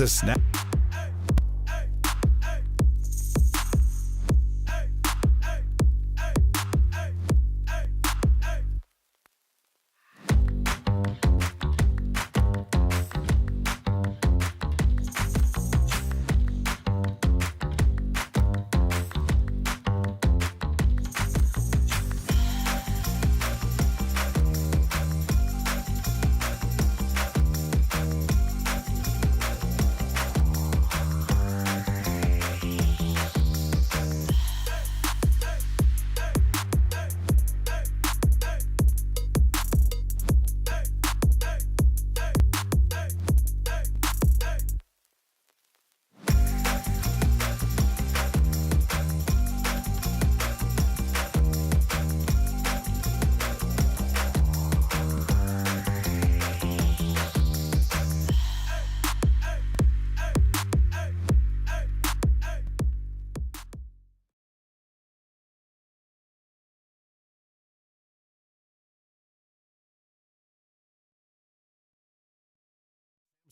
The Snap.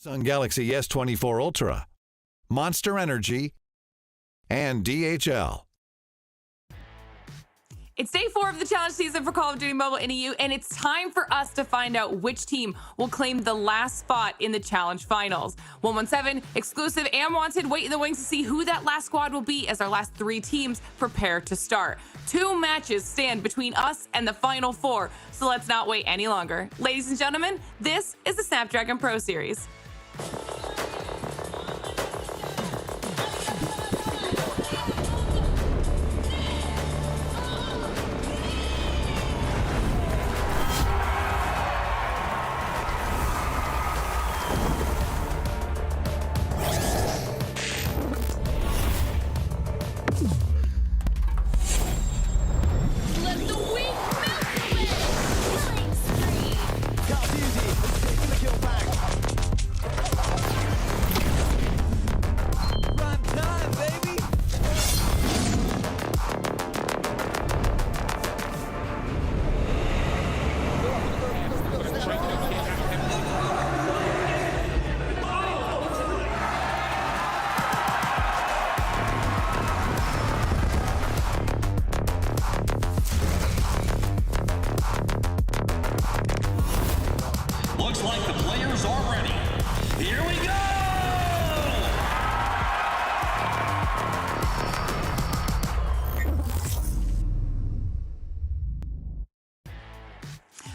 Samsung Galaxy S24 Ultra, Monster Energy, and DHL. It's day 4 of the challenge season for Call of Duty Mobile in EU, and it's time for us to find out which team will claim the last spot in the challenge finals. 117, exclusive and wanted, wait in the wings to see who that last squad will be as our last 3 teams prepare to start. 2 matches stand between us and the final 4, so let's not wait any longer. Ladies and gentlemen, this is the Snapdragon Pro Series.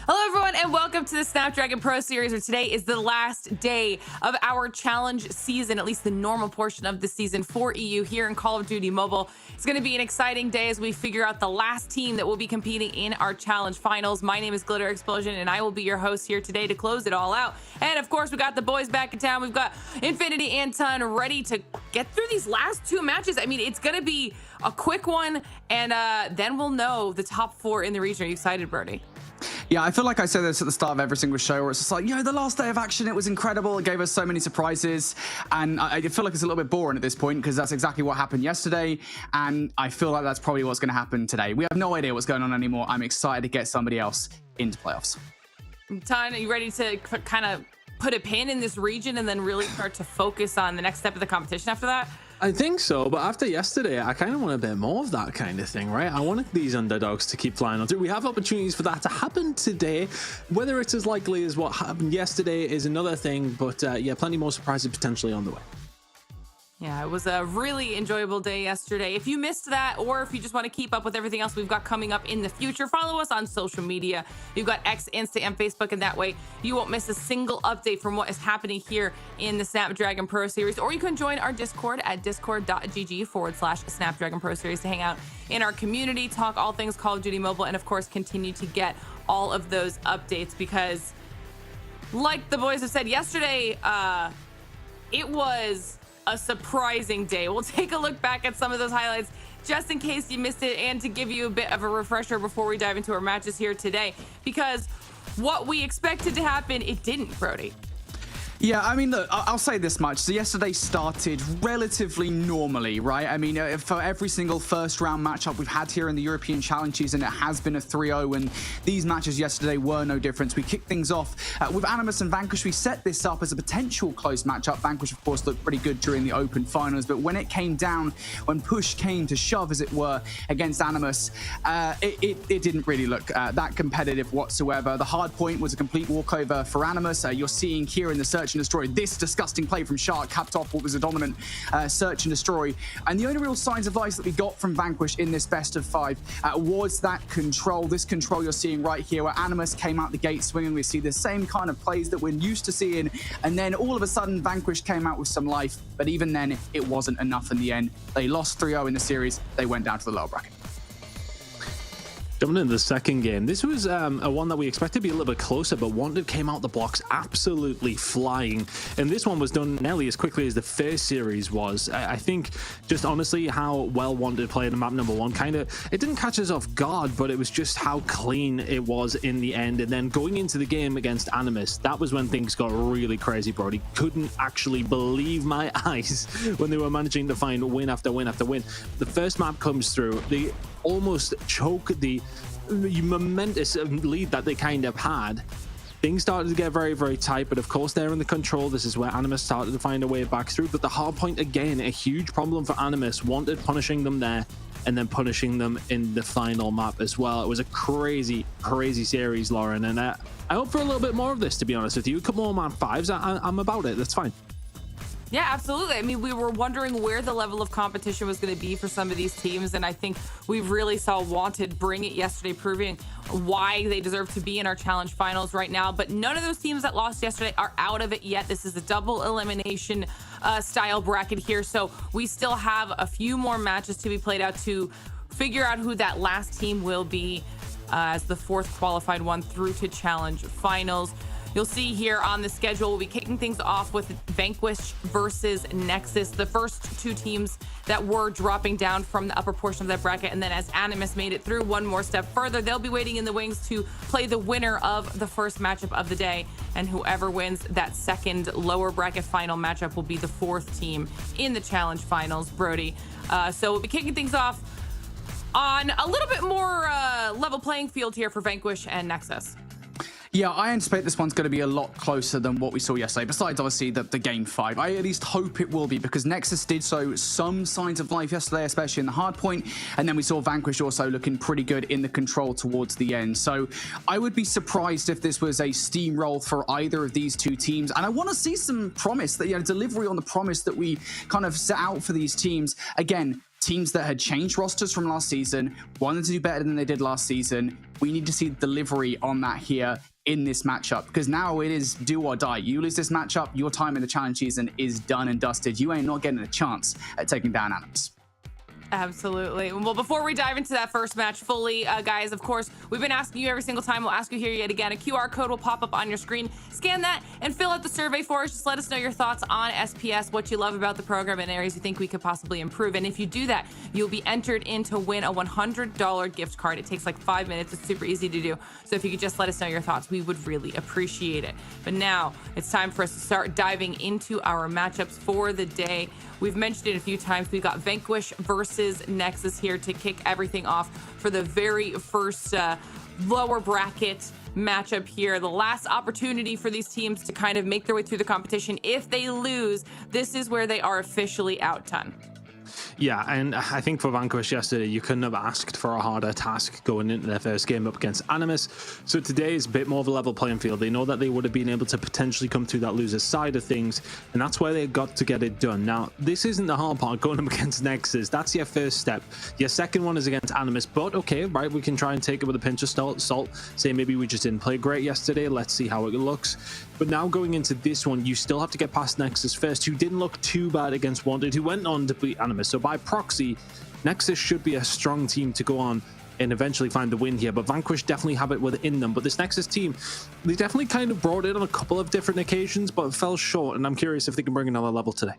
Hello, everyone, and welcome to the Snapdragon Pro Series, where today is the last day of our challenge season, at least the normal portion of the season for EU here in Call of Duty Mobile. It's going to be an exciting day as we figure out the last team that will be competing in our challenge finals. My name is Glitter Explosion, and I will be your host here today to close it all out. And of course, we got the boys back in town. We've got Infinity and Ton ready to get through these last two matches. I mean, it's going to be a quick one, and then we'll know the top four in the region. Are you excited, Brody? Yeah, I feel like I say this at the start of every single show where it's just like, the last day of action, it was incredible. It gave us so many surprises. And I feel like it's a little bit boring at this point because that's exactly what happened yesterday. And I feel like that's probably what's going to happen today. We have no idea what's going on anymore. I'm excited to get somebody else into playoffs. Ton, are you ready to kind of put a pin in this region and then really start to focus on the next step of the competition after that? I think so, but after yesterday, I kind of want a bit more of that kind of thing, right? I wanted these underdogs to keep flying on through. We have opportunities for that to happen today. Whether it's as likely as what happened yesterday is another thing, but yeah, plenty more surprises potentially on the way. Yeah, it was a really enjoyable day yesterday. If you missed that, or if you just want to keep up with everything else we've got coming up in the future, follow us on social media. We've got X, Insta, and Facebook, and that way you won't miss a single update from what is happening here in the Snapdragon Pro Series. Or you can join our Discord at discord.gg/Snapdragon Pro Series to hang out in our community, talk all things Call of Duty Mobile, and of course, continue to get all of those updates because, like the boys have said yesterday, it was a surprising day. We'll take a look back at some of those highlights just in case you missed it and to give you a bit of a refresher before we dive into our matches here today, because what we expected to happen, it didn't, Brody. Yeah, I mean, look, I'll say this much. So yesterday started relatively normally, right? I mean, for every single first round matchup we've had here in the European Challenge season, it has been a 3-0, and these matches yesterday were no difference. We kicked things off with Animus and Vanquish. We set this up as a potential close matchup. Vanquish, of course, looked pretty good during the open finals, but when it came down, when push came to shove, as it were, against Animus, it didn't really look that competitive whatsoever. The Hardpoint was a complete walkover for Animus. You're seeing here in the Search and Destroy this disgusting play from Shark capped off what was a dominant Search and Destroy, and the only real signs of life that we got from Vanquish in this best of 5 was that control. This control you're seeing right here, where Animus came out the gate swinging. We see the same kind of plays that we're used to seeing, and then all of a sudden Vanquish came out with some life, but even then it wasn't enough in the end. They lost 3-0 in the series. They went down to the lower bracket. Jumping into the second game, this was a one that we expected to be a little bit closer, but Wanted came out the blocks absolutely flying, and this one was done nearly as quickly as the first series was. I think just honestly how well Wanted played in map number 1, it didn't catch us off guard, but it was just how clean it was in the end. And then going into the game against Animus, that was when things got really crazy, Brody. Couldn't actually believe my eyes when they were managing to find win after win after win. The first map comes through, they almost choke the momentous lead that they kind of had. Things started to get very, very tight, but of course they're in the control. This is where Animus started to find a way back through, but the Hardpoint, again, a huge problem for Animus. Wanted punishing them there and then punishing them in the final map as well. It was a crazy, crazy series, Lauren, and I hope for a little bit more of this, to be honest with you. A couple more map 5s, I'm about it. That's fine. Yeah, absolutely. I mean, we were wondering where the level of competition was going to be for some of these teams, and I think we really saw Wanted bring it yesterday, proving why they deserve to be in our challenge finals right now. But none of those teams that lost yesterday are out of it yet. This is a double elimination style bracket here, so we still have a few more matches to be played out to figure out who that last team will be as the fourth qualified one through to challenge finals. You'll see here on the schedule, we'll be kicking things off with Vanquish versus Nexus, the first two teams that were dropping down from the upper portion of that bracket. And then as Animus made it through one more step further, they'll be waiting in the wings to play the winner of the first matchup of the day. And whoever wins that second lower bracket final matchup will be the fourth team in the challenge finals, Brody. So we'll be kicking things off on a little bit more level playing field here for Vanquish and Nexus. Yeah, I anticipate this one's going to be a lot closer than what we saw yesterday, besides obviously the game 5. I at least hope it will be, because Nexus did show some signs of life yesterday, especially in the Hardpoint, and then we saw Vanquish also looking pretty good in the control towards the end. So I would be surprised if this was a steamroll for either of these two teams, and I want to see some promise, that delivery on the promise that we kind of set out for these teams. Again, teams that had changed rosters from last season, wanted to do better than they did last season. We need to see delivery on that here in this matchup, because now it is do or die. You lose this matchup, your time in the challenge season is done and dusted. You ain't not getting a chance at taking down Animus. Absolutely. Well, before we dive into that first match fully, guys, of course, we've been asking you every single time. We'll ask you here yet again. A QR code will pop up on your screen. Scan that and fill out the survey for us. Just let us know your thoughts on SPS, what you love about the program, and areas you think we could possibly improve. And if you do that, you'll be entered in to win a $100 gift card. It takes like 5 minutes. It's super easy to do. So if you could just let us know your thoughts, we would really appreciate it. But now it's time for us to start diving into our matchups for the day. We've mentioned it a few times. We've got Vanquish versus Nexus here to kick everything off for the very first lower bracket matchup here. The last opportunity for these teams to kind of make their way through the competition. If they lose, this is where they are officially outdone. Yeah, and I think for Vanquish yesterday, you couldn't have asked for a harder task going into their first game up against Animus. So today is a bit more of a level playing field. They know that they would have been able to potentially come through that loser side of things, and that's where they got to get it done. Now, this isn't the hard part, going up against Nexus. That's your first step. Your second one is against Animus, but okay, right, we can try and take it with a pinch of salt. Say maybe we just didn't play great yesterday. Let's see how it looks. But now going into this one, you still have to get past Nexus first, who didn't look too bad against Wanted, who went on to beat Animus. So by proxy, Nexus should be a strong team to go on and eventually find the win here. But Vanquish definitely have it within them. But this Nexus team, they definitely kind of brought it on a couple of different occasions, but fell short. And I'm curious if they can bring another level today.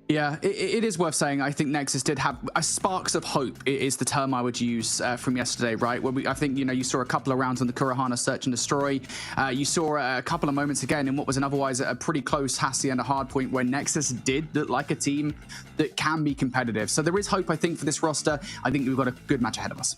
Yeah, it is worth saying. I think Nexus did have sparks of hope, is the term I would use from yesterday, right? Where I think, you saw a couple of rounds on the Kurahana Search and Destroy. You saw a couple of moments again in what was an otherwise a pretty close Hassie and a Hardpoint, where Nexus did look like a team that can be competitive. So there is hope, I think, for this roster. I think we've got a good match ahead of us.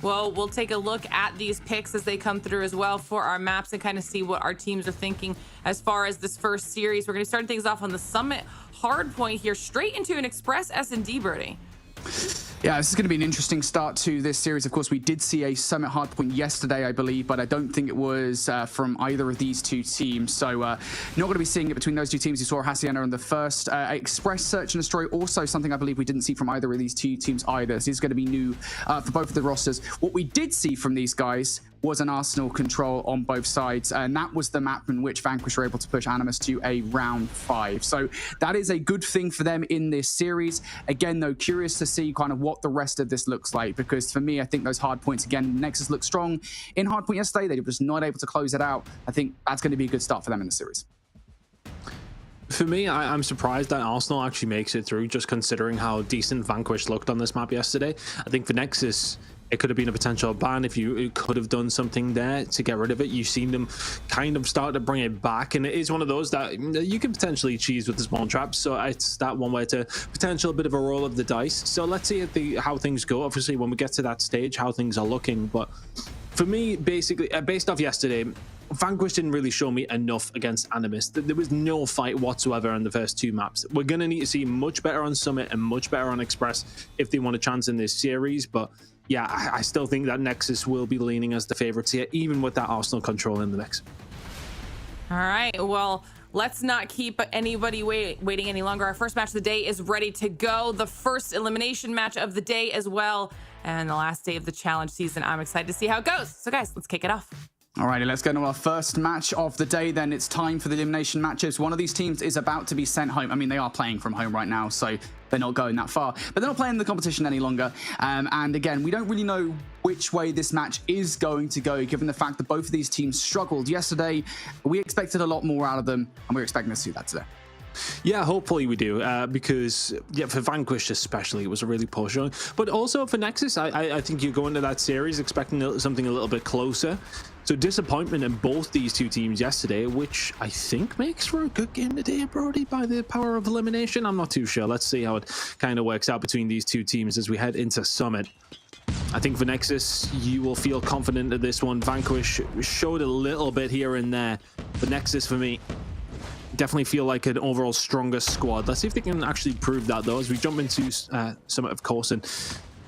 Well, we'll take a look at these picks as they come through as well for our maps and kind of see what our teams are thinking as far as this first series. We're going to start things off on the Summit Hardpoint here, straight into an Express S&D, Birdie. Yeah, this is going to be an interesting start to this series. Of course, we did see a Summit Hardpoint yesterday, I believe, but I don't think it was from either of these two teams. So not going to be seeing it between those two teams. You saw Hacienda in the first. Express Search and Destroy, also something I believe we didn't see from either of these two teams either. This is going to be new for both of the rosters. What we did see from these guys was an Arsenal control on both sides, and that was the map in which Vanquish were able to push Animus to a round 5. So that is a good thing for them in this series. Again, though, curious to see kind of what the rest of this looks like, because for me, I think those hard points, again, Nexus looked strong in Hardpoint yesterday. They were just not able to close it out. I think that's going to be a good start for them in the series. For me, I'm surprised that Arsenal actually makes it through, just considering how decent Vanquish looked on this map yesterday. I think for Nexus, it could have been a potential ban if you could have done something there to get rid of it. You've seen them kind of start to bring it back, and it is one of those that you can potentially cheese with the spawn traps. So it's that one way to potential bit of a roll of the dice. So let's see how things go. Obviously, when we get to that stage, how things are looking. But for me, basically, based off yesterday, Vanquish didn't really show me enough against Animus. There was no fight whatsoever on the first two maps. We're going to need to see much better on Summit and much better on Express if they want a chance in this series. But yeah, I still think that Nexus will be leaning as the favorites here, even with that Arsenal control in the mix. All right, well, let's not keep anybody waiting any longer. Our first match of the day is ready to go. The first elimination match of the day as well, and the last day of the challenge season. I'm excited to see how it goes. So guys, let's kick it off. Alrighty, let's go to our first match of the day then. It's time for the elimination matches. One of these teams is about to be sent home. I mean, they are playing from home right now, so they're not going that far. But they're not playing the competition any longer. And again, we don't really know which way this match is going to go, given the fact that both of these teams struggled yesterday. We expected a lot more out of them, and we're expecting to see that today. Yeah, hopefully we do, because yeah, for Vanquish especially, it was a really poor showing. But also for Nexus, I think you go into that series expecting something a little bit closer. So disappointment in both these two teams yesterday, which I think makes for a good game today, Brody, by the power of elimination. I'm not too sure. Let's see how it kind of works out between these two teams as we head into Summit. I think for Nexus, you will feel confident at this one. Vanquish showed a little bit here and there, but Nexus for me, definitely feel like an overall stronger squad. Let's see if they can actually prove that, though, as we jump into Summit, of course. And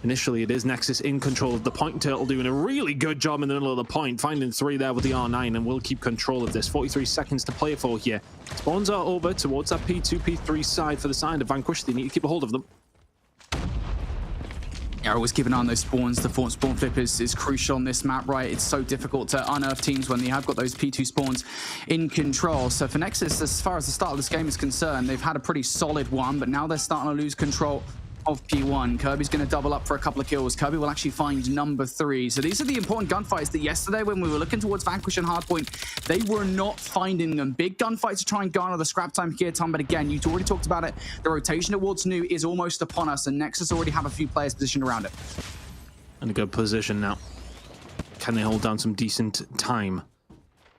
initially, it is Nexus in control of the point. Turtle doing a really good job in the middle of the point, finding 3 there with the R9, and we'll keep control of this. 43 seconds to play for here. Spawns are over towards that P2, P3 side for the side of Vanquish. They need to keep a hold of them. Yeah, always keep an eye on those spawns. The spawn flip is crucial on this map, right? It's so difficult to unearth teams when they have got those P2 spawns in control. So for Nexus, as far as the start of this game is concerned, they've had a pretty solid one, but now they're starting to lose control of P1. Kirby's going to double up for a couple of kills. Kirby will actually find number 3. So these are the important gunfights that yesterday, when we were looking towards Vanquish and Hardpoint, they were not finding them. Big gunfights to try and garner the scrap time here, Tom. But again, you've already talked about it. The rotation towards New is almost upon us, and Nexus already have a few players positioned around it. In a good position now. Can they hold down some decent time?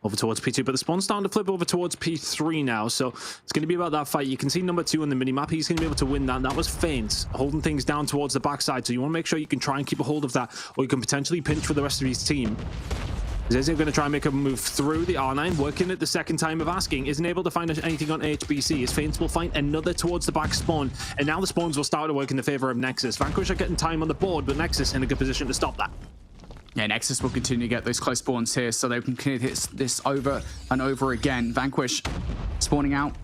Over towards P2, but the spawn's starting to flip over towards P3 now, so it's going to be about that fight. You can see number 2 on the minimap. He's going to be able to win that. That was Feint, holding things down towards the backside, so you want to make sure you can try and keep a hold of that, or you can potentially pinch for the rest of his team. Zezé going to try and make a move through the R9, working it the second time of asking. Isn't able to find anything on HBC. His Feint will find another towards the back spawn, and now the spawns will start to work in the favor of Nexus. Vanquish are getting time on the board, but Nexus in a good position to stop that. Yeah, Nexus will continue to get those close spawns here, so they can hit this over and over again. Vanquish spawning out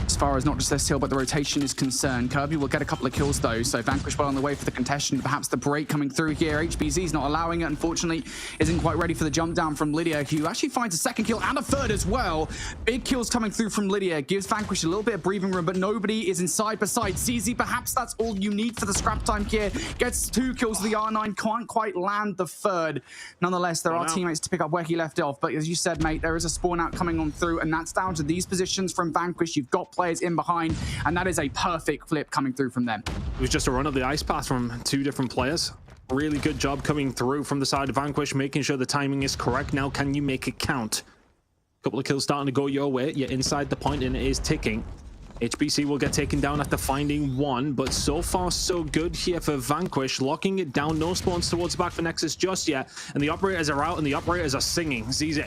as far as not just their steal, but the rotation is concerned. Kirby will get a couple of kills, though, so Vanquish well on the way for the contestant. Perhaps the break coming through here. HBZ's not allowing it, unfortunately. Isn't quite ready for the jump down from Lydia, who actually finds a second kill and a third as well. Big kills coming through from Lydia. Gives Vanquish a little bit of breathing room, but nobody is inside beside ZZ. Perhaps that's all you need for the scrap time here. Gets 2 kills to the R9. Can't quite land the third. Nonetheless, there are teammates to pick up where he left off. But as you said, mate, there is a spawn out coming on through, and that's down to these positions from Vanquish. You've got players in behind, and that is a perfect flip coming through from them. It was just a run of the ice path from 2 different players. Really good job coming through from the side of Vanquish, making sure the timing is correct. Now, can you make it count? A couple of kills starting to go your way. You're inside the point, and it is ticking. HBC will get taken down after finding 1, but so far so good here for Vanquish, locking it down. No spawns towards the back for Nexus just yet, and the operators are out, and the operators are singing. ZZ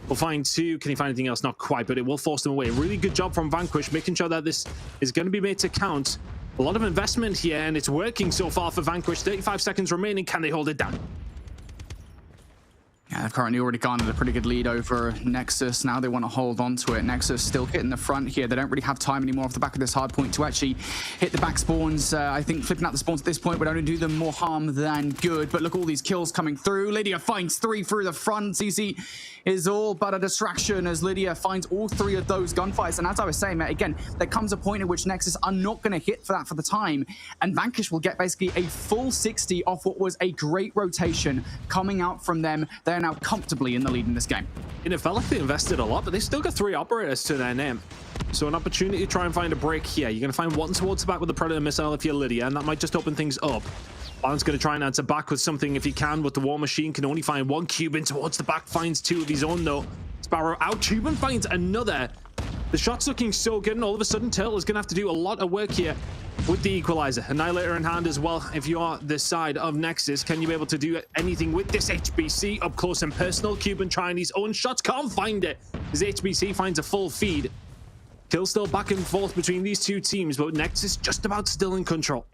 will find 2. Can he find anything else? Not quite, but it will force them away. Really good job from Vanquish, making sure that this is going to be made to count. A lot of investment here, and it's working so far for Vanquish. 35 seconds remaining. Can they hold it down? Yeah, they've currently already garnered a pretty good lead over Nexus. Now they want to hold on to it. Nexus still hitting the front here. They don't really have time anymore off the back of this hard point to actually hit the back spawns. I think flipping out the spawns at this point would only do them more harm than good. But look, all these kills coming through. Lydia finds 3 through the front. ZZ is all but a distraction as Lydia finds all 3 of those gunfights. And as I was saying, mate, again, there comes a point at which Nexus are not going to hit for that for the time. And Vanquish will get basically a full 60 off what was a great rotation coming out from them. They're now comfortably in the lead in this game. And it felt like they invested a lot, but they still got 3 operators to their name. So an opportunity to try and find a break here. You're going to find 1 towards the back with the Predator missile if you're Lydia, and that might just open things up. Balan's going to try and answer back with something if he can, but the War Machine can only find 1. Cuban towards the back finds 2 of his own, though. Sparrow out. Cuban finds another. The shot's looking so good, and all of a sudden, Turtle is going to have to do a lot of work here with the equalizer. Annihilator in hand as well. If you are this side of Nexus, can you be able to do anything with this HBC up close and personal? Cuban trying his own shots, can't find it. His HBC finds a full feed. Kill still back and forth between these 2 teams, but Nexus just about still in control.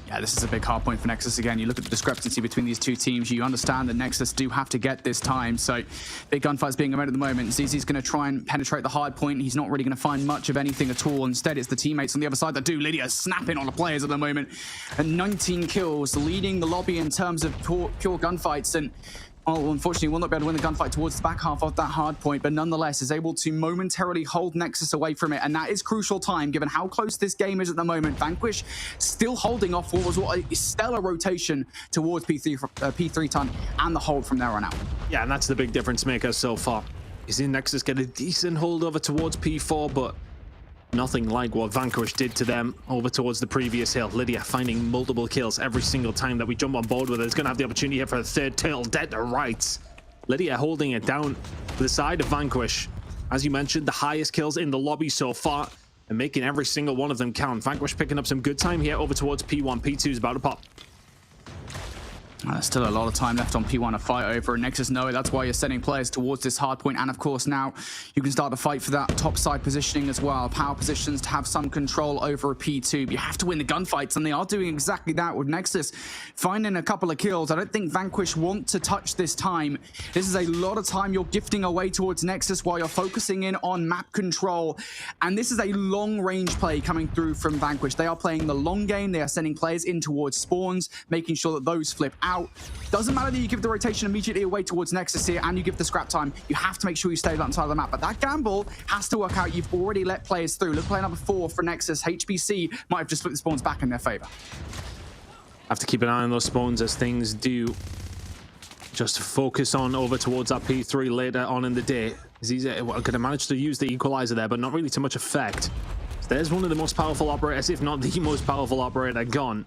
Yeah, this is a big hard point for Nexus again. You look at the discrepancy between these 2 teams. You understand that Nexus do have to get this time. So big gunfights being made at the moment. ZZ's going to try and penetrate the hard point. He's not really going to find much of anything at all. Instead, it's the teammates on the other side that do. Lydia snapping on the players at the moment. And 19 kills, leading the lobby in terms of pure gunfights. And well, unfortunately, will not be able to win the gunfight towards the back half of that hard point, but nonetheless is able to momentarily hold Nexus away from it, and that is crucial time, given how close this game is at the moment. Vanquish still holding off what was a stellar rotation towards P3 ton, and the hold from there on out. Yeah, and that's the big difference maker so far. You see Nexus get a decent hold over towards P4, but nothing like what Vanquish did to them over towards the previous hill. Lydia finding multiple kills every single time that we jump on board with her. It's going to have the opportunity here for a 3rd Turtle dead to rights. Lydia holding it down to the side of Vanquish. As you mentioned, the highest kills in the lobby so far, and making every single one of them count. Vanquish picking up some good time here over towards P1. P2 is about to pop. There's still a lot of time left on P1 to fight over, and Nexus know it. That's why you're sending players towards this hard point. And of course, now you can start to fight for that top side positioning as well. Power positions to have some control over a P2. But you have to win the gunfights, and they are doing exactly that with Nexus finding a couple of kills. I don't think Vanquish want to touch this time. This is a lot of time you're gifting away towards Nexus while you're focusing in on map control. And this is a long-range play coming through from Vanquish. They are playing the long game. They are sending players in towards spawns, making sure that those flip out. Doesn't matter that you give the rotation immediately away towards Nexus here and you give the scrap time. You have to make sure you stay outside of the map. But that gamble has to work out. You've already let players through. Look, play number 4 for Nexus. HBC might have just flipped the spawns back in their favor. Have to keep an eye on those spawns as things do just focus on over towards that P3 later on in the day. He's going to manage to use the equalizer there, but not really too much effect. So there's one of the most powerful operators, if not the most powerful operator, gone.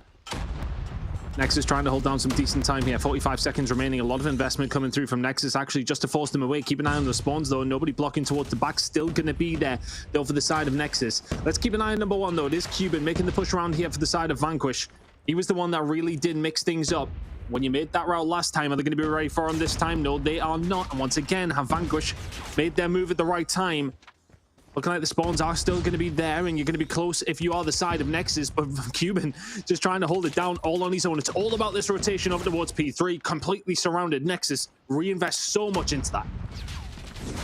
Nexus trying to hold down some decent time here. 45 seconds remaining. A lot of investment coming through from Nexus actually just to force them away. Keep an eye on the spawns though. Nobody blocking towards the back. Still going to be there though for the side of Nexus. Let's keep an eye on number 1 though. It is Cuban making the push around here for the side of Vanquish. He was the one that really did mix things up. When you made that route last time, are they going to be ready for him this time? No, they are not. And once again, have Vanquish made their move at the right time? Looking like the spawns are still going to be there, and you're going to be close if you are the side of Nexus. But Cuban just trying to hold it down all on his own. It's all about this rotation over towards P3. Completely surrounded. Nexus reinvests so much into that.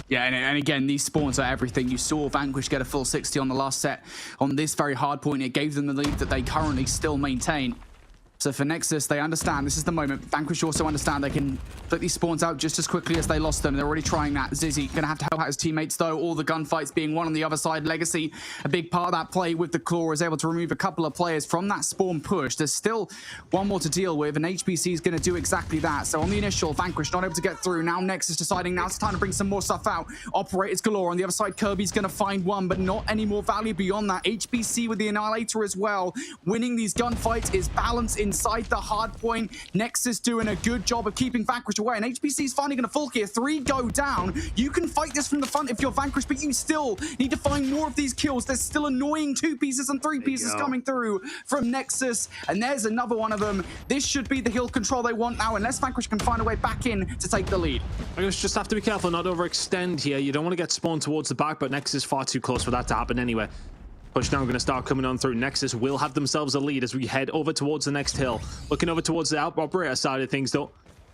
Yeah, and again, these spawns are everything. You saw Vanquish get a full 60 on the last set on this very hard point. It gave them the lead that they currently still maintain. So for Nexus, they understand this is the moment. Vanquish also understand they can put these spawns out just as quickly as they lost them. They're already trying that. Zizzy going to have to help out his teammates, though. All the gunfights being won on the other side. Legacy, a big part of that play with the Claw, is able to remove a couple of players from that spawn push. There's still one more to deal with, and HBC is going to do exactly that. So on the initial, Vanquish not able to get through. Now Nexus deciding now it's time to bring some more stuff out. Operators galore. On the other side, Kirby's going to find one, but not any more value beyond that. HBC with the Annihilator as well. Winning these gunfights is balance inside the hard point. Nexus doing a good job of keeping Vanquish away, and HBC is finally going to fall here. 3 go down. You can fight this from the front if you're Vanquish, but you still need to find more of these kills. There's still annoying 2 pieces and 3 pieces coming through from Nexus, and there's another one of them. This should be the hill control they want now, unless Vanquish can find a way back in to take the lead. I guess just have to be careful not overextend here. You don't want to get spawned towards the back, but Nexus is far too close for that to happen anyway. Push now going to start coming on through. Nexus will have themselves a lead as we head over towards the next hill. Looking over towards the operator side of things though.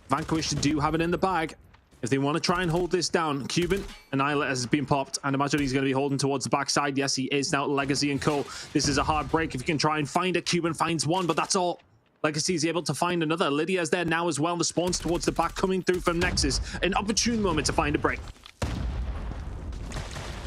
Vanquish do have it in the bag. If they want to try and hold this down, Cuban Annihilator has been popped, and imagine he's going to be holding towards the backside. Yes, he is now. Legacy and Co. This is a hard break. If you can try and find it, Cuban finds one, but that's all. Legacy is able to find another. Lydia's there now as well. The spawns towards the back coming through from Nexus. An opportune moment to find a break.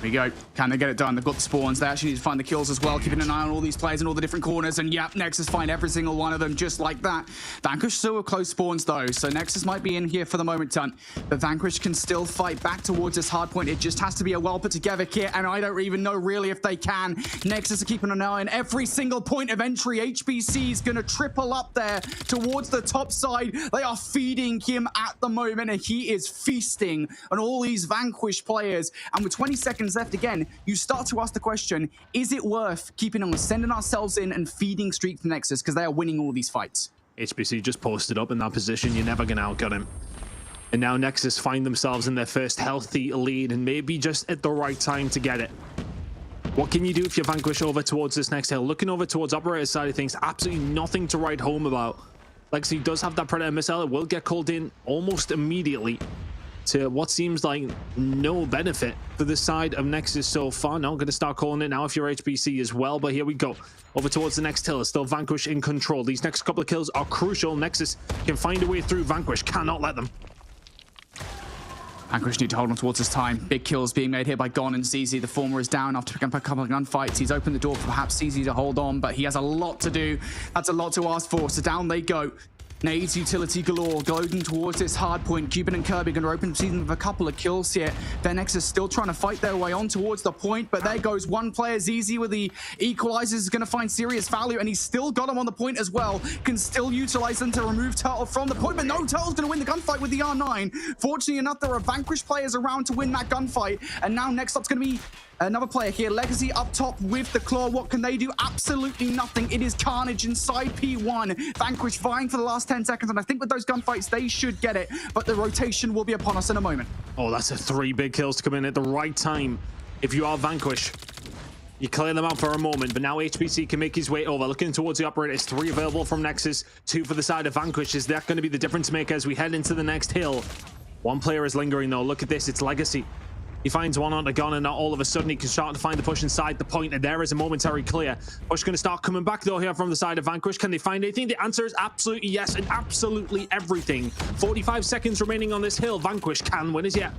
There we go. Can they get it done? They've got the spawns. They actually need to find the kills as well, keeping an eye on all these players in all the different corners. And yep, Nexus find every single one of them just like that. Vanquish still with close spawns though, so Nexus might be in here for the moment, Tunt. But Vanquish can still fight back towards this hard point. It just has to be a well put together kit, and I don't even know really if they can. Nexus are keeping an eye on every single point of entry. HBC is going to triple up there towards the top side. They are feeding him at the moment, and he is feasting on all these Vanquish players. And with 20 seconds left again, you start to ask the question, is it worth keeping on sending ourselves in and feeding streak to Nexus because they are winning all these fights? HBC just posted up in that position. You're never going to outgun him. And now Nexus find themselves in their first healthy lead, and maybe just at the right time to get it. What can you do if you Vanquish over towards this next hill? Looking over towards operator side of things, absolutely nothing to write home about. Legacy does have that Predator missile. It will get called in almost immediately to what seems like no benefit for the side of Nexus so far. Now I'm going to start calling it now if you're HBC as well, but here we go. Over towards the next hill. Still Vanquish in control. These next couple of kills are crucial. Nexus can find a way through. Vanquish cannot let them. Vanquish need to hold on towards this time. Big kills being made here by Gon and CZ. The former is down after picking up a couple of gunfights. He's opened the door for perhaps CZ to hold on, but he has a lot to do. That's a lot to ask for, so down they go. Nades, utility galore, gliding towards this hard point. Cuban and Kirby going to open the season with a couple of kills here. Then Nexus still trying to fight their way on towards the point, but there goes one player. ZZ with the equalizers is going to find serious value, and he's still got him on the point as well. Can still utilize them to remove Turtle from the point, but no, Turtle's going to win the gunfight with the R9. Fortunately enough, there are Vanquish players around to win that gunfight, and now next up's going to be another player here. Legacy up top with the Claw. What can they do? Absolutely nothing. It is carnage inside P1. Vanquish vying for the last last 10 seconds, and I think with those gunfights, they should get it, but the rotation will be upon us in a moment. Oh, that's a 3 big kills to come in at the right time. If you are Vanquish, you clear them out for a moment, but now HBC can make his way over. Looking towards the operators, 3 available from Nexus, 2 for the side of Vanquish. Is that going to be the difference maker as we head into the next hill? 1 player is lingering though. Look at this, it's Legacy. He finds one on the gun, and now all of a sudden he can start to find the push inside the point, and there is a momentary clear. Push going to start coming back though here from the side of Vanquish. Can they find anything? The answer is absolutely yes, and absolutely everything. 45 seconds remaining on this hill. Vanquish can win as yet.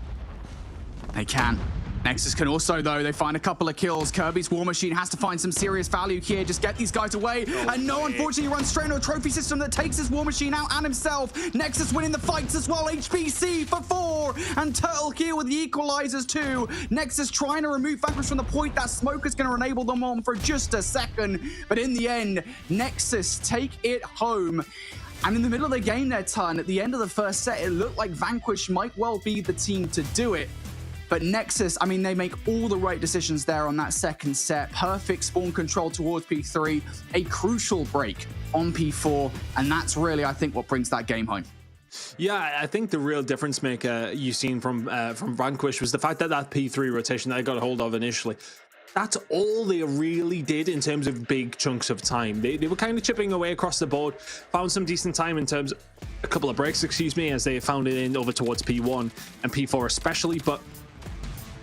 They can. Nexus can also, though, they find a couple of kills. Kirby's War Machine has to find some serious value here. Just get these guys away. And no, unfortunately, runs straight into a trophy system that takes his War Machine out and himself. Nexus winning the fights as well. HBC for 4. And Turtle here with the equalizers too. Nexus trying to remove Vanquish from the point. That smoke is going to enable them on for just a second. But in the end, Nexus take it home. And in the middle of the game their turn, at the end of the first set, it looked like Vanquish might well be the team to do it. But Nexus, I mean, they make all the right decisions there on that second set. Perfect spawn control towards P3, a crucial break on P4, and that's really, I think, what brings that game home. Yeah, I think the real difference maker you've seen from Vanquish was the fact that that P3 rotation that I got a hold of initially, that's all they really did in terms of big chunks of time. They were kind of chipping away across the board, found some decent time in terms of a couple of breaks, excuse me, as they found it in over towards P1 and P4 especially, but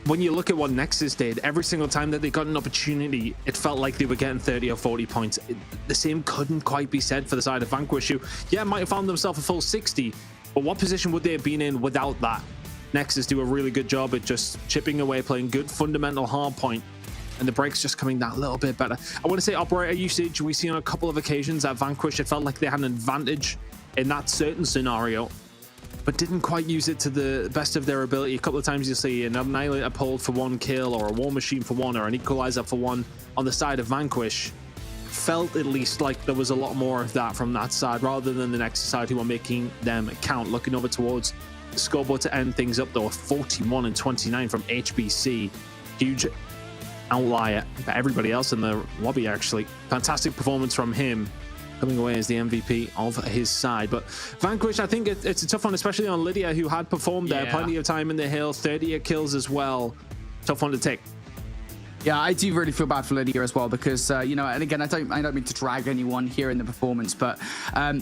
when you look at what Nexus did, every single time that they got an opportunity, it felt like they were getting 30 or 40 points. The same couldn't quite be said for the side of Vanquish, who, yeah, might have found themselves a full 60, but what position would they have been in without that? Nexus do a really good job at just chipping away, playing good fundamental hard point, and the breaks just coming that little bit better. I want to say operator usage, we see on a couple of occasions at Vanquish, it felt like they had an advantage in that certain scenario, but didn't quite use it to the best of their ability. A couple of times you'll see an Annihilator pulled for 1 kill, or a War Machine for 1, or an Equalizer for 1 on the side of Vanquish. Felt at least like there was a lot more of that from that side, rather than the Nexus side who are making them count. Looking over towards the scoreboard to end things up though, 41 and 29 from HBC. Huge outlier for everybody else in the lobby actually. Fantastic performance from him, coming away as the MVP of his side. But Vanquish, I think it's a tough one, especially on Lydia, who had performed there plenty of time in the hill, 30 kills as well. Tough one to take. Yeah, I do really feel bad for Lydia as well because, you know, and again, I don't mean to drag anyone here in the performance, but,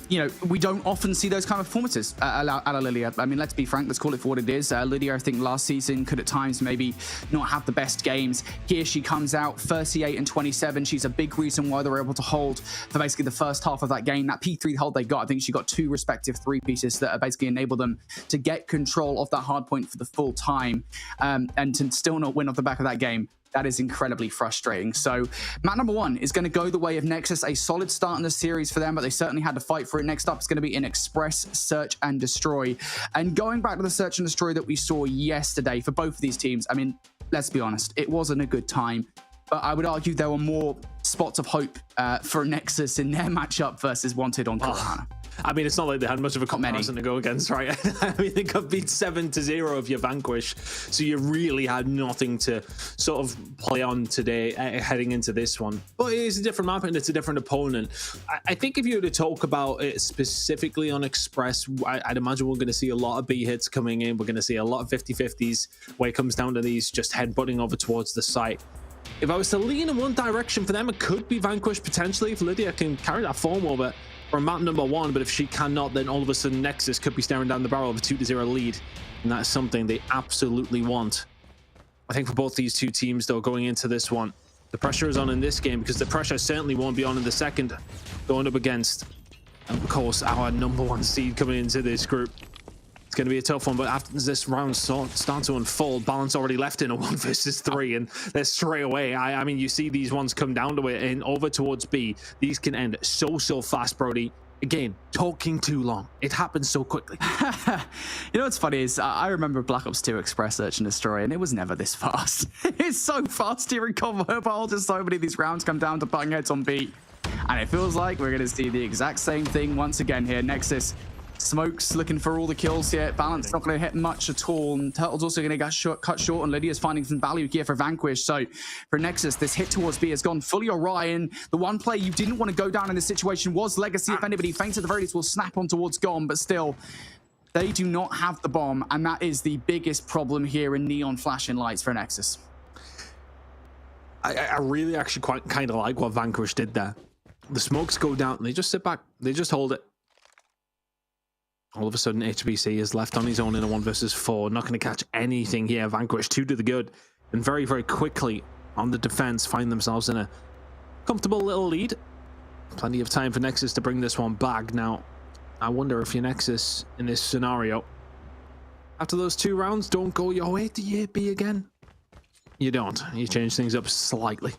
you know, we don't often see those kind of performances out of Lydia. I mean, let's be frank, let's call it for what it is. Lydia, I think last season could at times maybe not have the best games. Here she comes out 38 and 27. She's a big reason why they were able to hold for basically the first half of that game. That P3 hold they got, I think she got 2 respective 3 pieces that basically enabled them to get control of that hard point for the full time and to still not win off the back of that game. That is incredibly frustrating. So map number 1 is going to go the way of Nexus. A solid start in the series for them, but they certainly had to fight for it. Next up is going to be an Express Search and Destroy. And going back to the Search and Destroy that we saw yesterday for both of these teams, I mean, let's be honest, it wasn't a good time. But I would argue there were more spots of hope for Nexus in their matchup versus Wanted on Cortana. I mean, it's not like they had much of a comparison to go against, right? I mean, they got beat 7-0 of your Vanquish, so you really had nothing to sort of play on today heading into this one. But it is a different map and it's a different opponent. I think if you were to talk about it specifically on Express, I'd imagine we're going to see a lot of B hits coming in. We're going to see a lot of 50-50s where it comes down to these just headbutting over towards the site. If I was to lean in one direction for them, it could be Vanquish potentially if Lydia can carry that form over from map number 1, but if she cannot, then all of a sudden Nexus could be staring down the barrel of a 2-0 lead, and that is something they absolutely want. I think for both these two teams though, going into this one, the pressure is on in this game because the pressure certainly won't be on in the second, going up against, of course, our number 1 seed coming into this group. It's going to be a tough one, but after this round starts to unfold, balance already left in a 1 versus 3, and they're straight away. I mean, you see these ones come down to it and over towards B. These can end so fast, Brody. Again, talking too long. It happens so quickly. You know what's funny is I remember Black Ops 2 Express Search and Destroy, and it was never this fast. It's so fast here in Combo, just so many of these rounds come down to butting heads on B. And it feels like we're going to see the exact same thing once again here. Nexus Smoke's looking for all the kills here. Balance not going to hit much at all. And Turtle's also going to get cut short. And Lydia's finding some value here for Vanquish. So for Nexus, this hit towards B has gone fully Orion. The one player you didn't want to go down in this situation was Legacy. If anybody faints at the very least, will snap on towards Gone. But still, they do not have the bomb. And that is the biggest problem here in Neon flashing lights for Nexus. I really actually quite kind of like what Vanquish did there. The smokes go down. They just sit back. They just hold it. All of a sudden, HBC is left on his own in a 1 versus 4. Not going to catch anything here. Vanquish 2 to the good. And very, very quickly on the defense, find themselves in a comfortable little lead. Plenty of time for Nexus to bring this one back. Now, I wonder if your Nexus in this scenario, after those 2 rounds, don't go your way to year B again. You don't. You change things up slightly.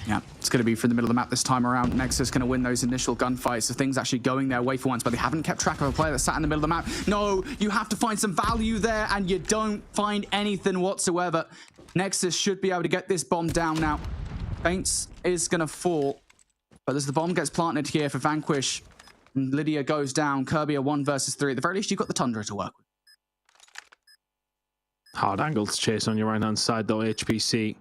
Yeah, it's going to be from the middle of the map this time around. Nexus going to win those initial gunfights, so things actually going their way for once, but they haven't kept track of a player that sat in the middle of the map. No, you have to find some value there, and you don't find anything whatsoever. Nexus should be able to get this bomb down now. Faints is going to fall, but as the bomb gets planted here for Vanquish, and Lydia goes down, Kirby a 1 versus 3. At the very least, you've got the Tundra to work with. Hard angle to chase on your right-hand side, though. HPC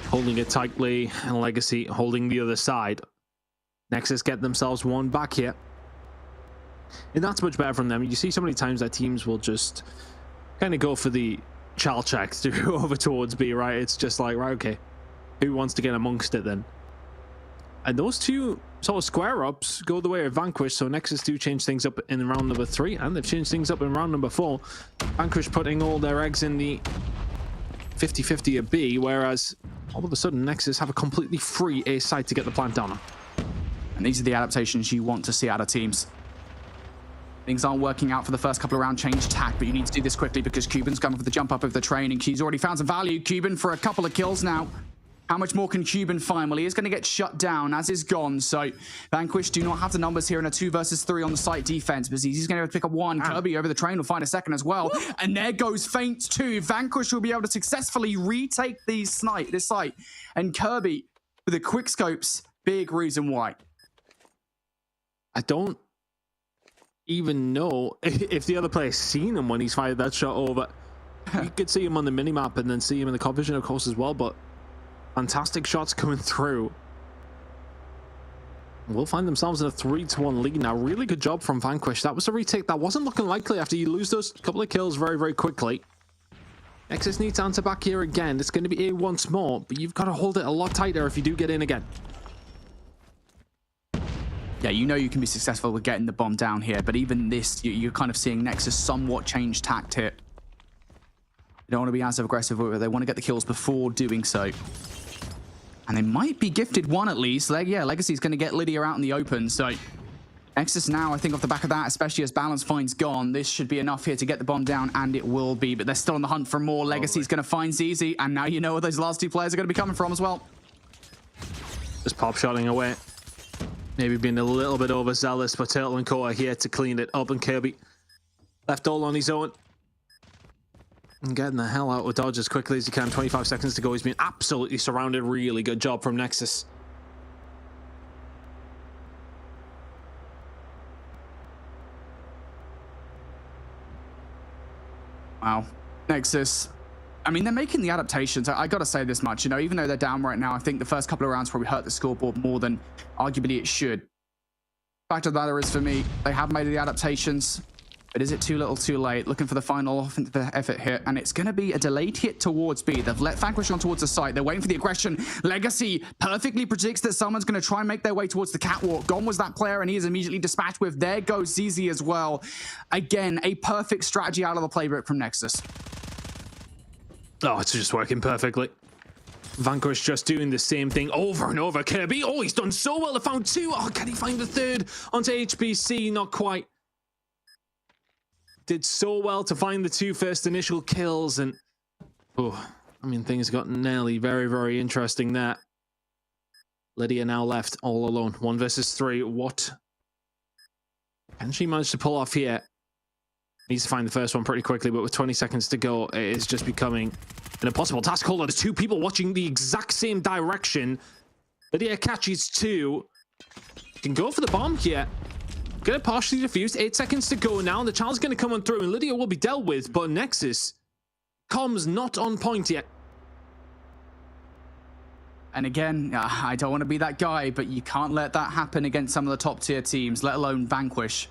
holding it tightly, and Legacy holding the other side. Nexus get themselves 1 back here. And that's much better from them. You see so many times that teams will just kind of go for the child checks to go over towards B, right? It's just like, right, okay, who wants to get amongst it then? And those 2 sort of square-ups go the way of Vanquish, so Nexus do change things up in round number 3, and they've changed things up in round number 4. Vanquish putting all their eggs in the 50-50 at B, whereas all of a sudden Nexus have a completely free A site to get the plant down on. And these are the adaptations you want to see out of teams. Things aren't working out for the first couple of rounds. Change tack, but you need to do this quickly because Cuban's coming for the jump up of the train, and Q's already found some value. Cuban for a couple of kills now. How much more can Cuban find? Well, he is going to get shut down, as is Gone. So Vanquish do not have the numbers here in a 2 versus 3 on the site defense, but he's going to pick up 1. Kirby over the train will find a second as well. Woo! And there goes Faint 2. Vanquish will be able to successfully retake this site. And Kirby, with the quick scopes, big reason why. I don't even know if the other player's seen him when he's fired that shot over. You could see him on the minimap and then see him in the vision, of course, as well, but fantastic shots coming through. Will find themselves in a 3-1 lead now. Really good job from Vanquish. That was a retake that wasn't looking likely after you lose those couple of kills very, very quickly. Nexus needs to answer back here again. It's going to be A once more, but you've got to hold it a lot tighter if you do get in again. Yeah, you know you can be successful with getting the bomb down here, but even this, you're kind of seeing Nexus somewhat change tact here. They don't want to be as aggressive with it. They want to get the kills before doing so. And they might be gifted 1 at least. Yeah, Legacy's going to get Lydia out in the open. So Nexus now, I think off the back of that, especially as Balance finds Gone, this should be enough here to get the bomb down, and it will be. But they're still on the hunt for more. Legacy's going to find ZZ, and now you know where those last 2 players are going to be coming from as well. Just pop-shotting away. Maybe being a little bit overzealous, but Turtle and Co are here to clean it up, and Kirby left all on his own. And getting the hell out of Dodge as quickly as he can. 25 seconds to go. He's been absolutely surrounded. Really good job from Nexus. Wow. Nexus, I mean, they're making the adaptations. I got to say this much, you know, even though they're down right now, I think the first couple of rounds probably hurt the scoreboard more than arguably it should. Fact of the matter is, for me, they have made the adaptations. But is it too little too late? Looking for the final offensive effort here, and it's going to be a delayed hit towards B. They've let Vanquish on towards the site. They're waiting for the aggression. Legacy perfectly predicts that someone's going to try and make their way towards the catwalk. Gone was that player, and he is immediately dispatched with. There goes ZZ as well. Again, a perfect strategy out of the playbook from Nexus. Oh, it's just working perfectly. Vanquish just doing the same thing over and over. Kirby, oh, he's done so well to found 2. Oh, can he find the 3rd? Onto HBC, not quite. Did so well to find the 2 first initial kills, and oh, I mean, things got nearly very, very interesting there. Lydia now left all alone. 1 versus 3. What can she manage to pull off here? Needs to find the first one pretty quickly, but with 20 seconds to go, it is just becoming an impossible task. Hold on, there's 2 people watching the exact same direction. Lydia catches 2. Can go for the bomb here. Gonna partially defuse. 8 seconds to go now. The child's gonna come on through, and Lydia will be dealt with, but Nexus comms not on point yet. And again, I don't want to be that guy, but you can't let that happen against some of the top tier teams, let alone Vanquish.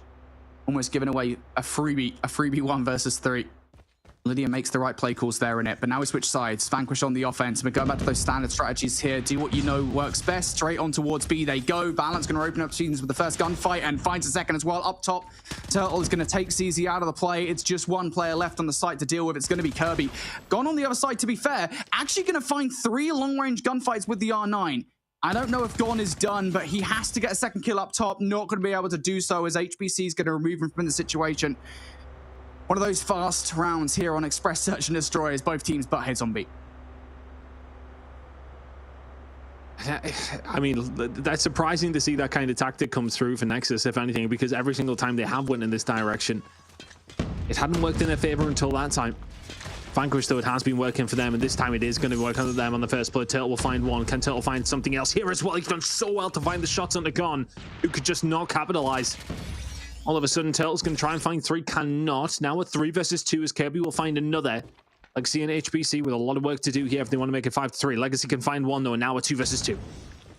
Almost giving away a freebie 1 versus 3. Lydia makes the right play calls there in it, but now we switch sides. Vanquish on the offense. We're going back to those standard strategies here. Do what you know works best. Straight on towards B they go. Balance going to open up seasons with the first gunfight and finds a second as well. Up top, Turtle is going to take CZ out of the play. It's just one player left on the site to deal with. It's going to be Kirby. Gone on the other side, to be fair. Actually going to find 3 long-range gunfights with the R9. I don't know if Gon is done, but he has to get a second kill up top. Not going to be able to do so as HBC is going to remove him from the situation. One of those fast rounds here on Express Search and Destroy as both teams butt heads on B. I mean, that's surprising to see that kind of tactic come through for Nexus, if anything, because every single time they have went in this direction, it hadn't worked in their favor until that time. Vanquish, though, it has been working for them, and this time it is going to work on them on the first play. Turtle will find one. Can Turtle find something else here as well? He's done so well to find the shots on the gun, who could just not capitalize. All of a sudden, Turtle's going to try and find 3, cannot. Now a 3 versus 2 as Kirby will find another. Legacy and HBC with a lot of work to do here if they want to make it 5-3. Legacy can find 1, though, and now a 2 versus 2.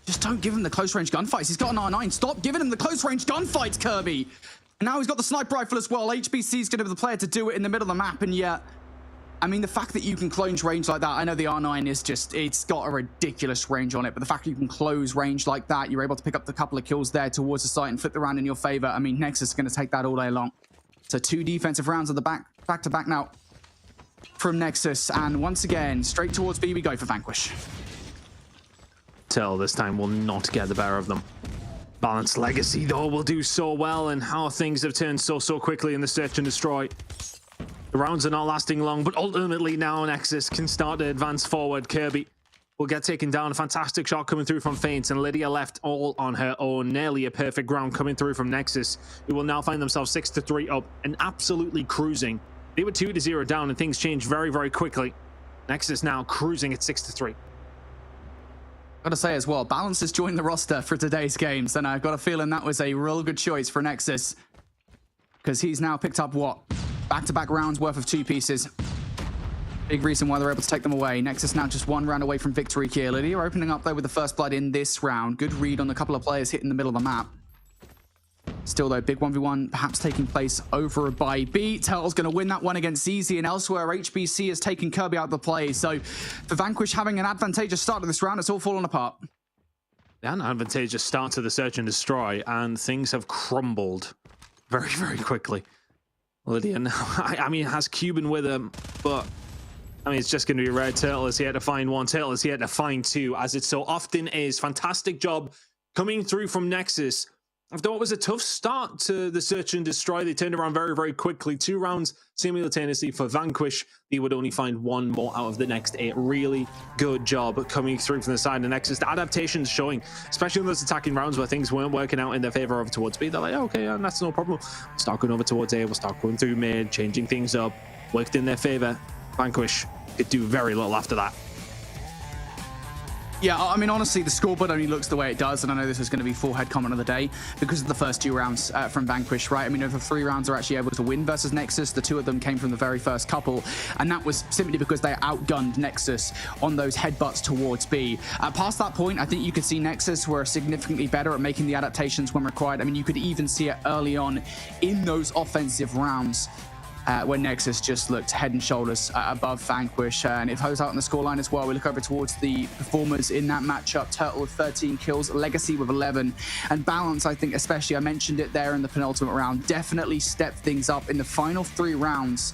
Just don't give him the close-range gunfights. He's got an R9. Stop giving him the close-range gunfights, Kirby. And now he's got the sniper rifle as well. HBC's going to be the player to do it in the middle of the map, and yet... I mean, the fact that you can close range like that, I know the R9 is just, it's got a ridiculous range on it, but the fact that you can close range like that, you're able to pick up the couple of kills there towards the site and flip the round in your favor. I mean, Nexus is going to take that all day long. So 2 defensive rounds at the back-to-back now from Nexus. And once again, straight towards B we go for Vanquish. Turtle this time will not get the better of them. Balanced Legacy, though, will do so well, and how things have turned so quickly in the Search and Destroy. The rounds are not lasting long, but ultimately now Nexus can start to advance forward. Kirby will get taken down. A fantastic shot coming through from Feints, and Lydia left all on her own. Nearly a perfect round coming through from Nexus, who will now find themselves 6-3 up and absolutely cruising. They were 2-0 down, and things changed very quickly. Nexus now cruising at 6-3. Gotta say as well, Balance has joined the roster for today's games, and I've got a feeling that was a real good choice for Nexus, because he's now picked up what? Back-to-back rounds worth of 2 pieces. Big reason why they're able to take them away. Nexus now just 1 round away from victory here. Lydia opening up though with the first blood in this round. Good read on a couple of players hitting the middle of the map. Still though, big 1v1 perhaps taking place over by B. Turtle's going to win that one against ZZ, and elsewhere HBC has taken Kirby out of the play. So for Vanquish having an advantageous start to this round, it's all fallen apart. An advantageous start to the Search and Destroy, and things have crumbled very quickly. Lydia now, I mean, has Cuban with him, but I mean, it's just going to be red. Turtle is here to find 1. Turtle is here to find 2, as it so often is. Fantastic job coming through from Nexus. After what was a tough start to the Search and Destroy, they turned around very quickly. 2 rounds simultaneously for Vanquish. They would only find 1 more out of the next 8. Really good job coming through from the side of Nexus. The adaptations showing, especially in those attacking rounds where things weren't working out in their favor over towards B. They're like, okay, that's no problem. We'll start going over towards A. We'll start going through mid, changing things up. Worked in their favor. Vanquish could do very little after that. Yeah, I mean, honestly, the scoreboard only looks the way it does, and I know this is going to be full head comment of the day because of the first 2 rounds from Vanquish, right? I mean, over 3 rounds, they're actually able to win versus Nexus. The 2 of them came from the very first couple, and that was simply because they outgunned Nexus on those headbutts towards B. Past that point, I think you could see Nexus were significantly better at making the adaptations when required. I mean, you could even see it early on in those offensive rounds. When Nexus just looked head and shoulders above Vanquish. And if Ho's out on the scoreline as well, we look over towards the performers in that matchup. Turtle with 13 kills, Legacy with 11. And Balance, I think especially, I mentioned it there in the penultimate round, definitely stepped things up in the final 3 rounds.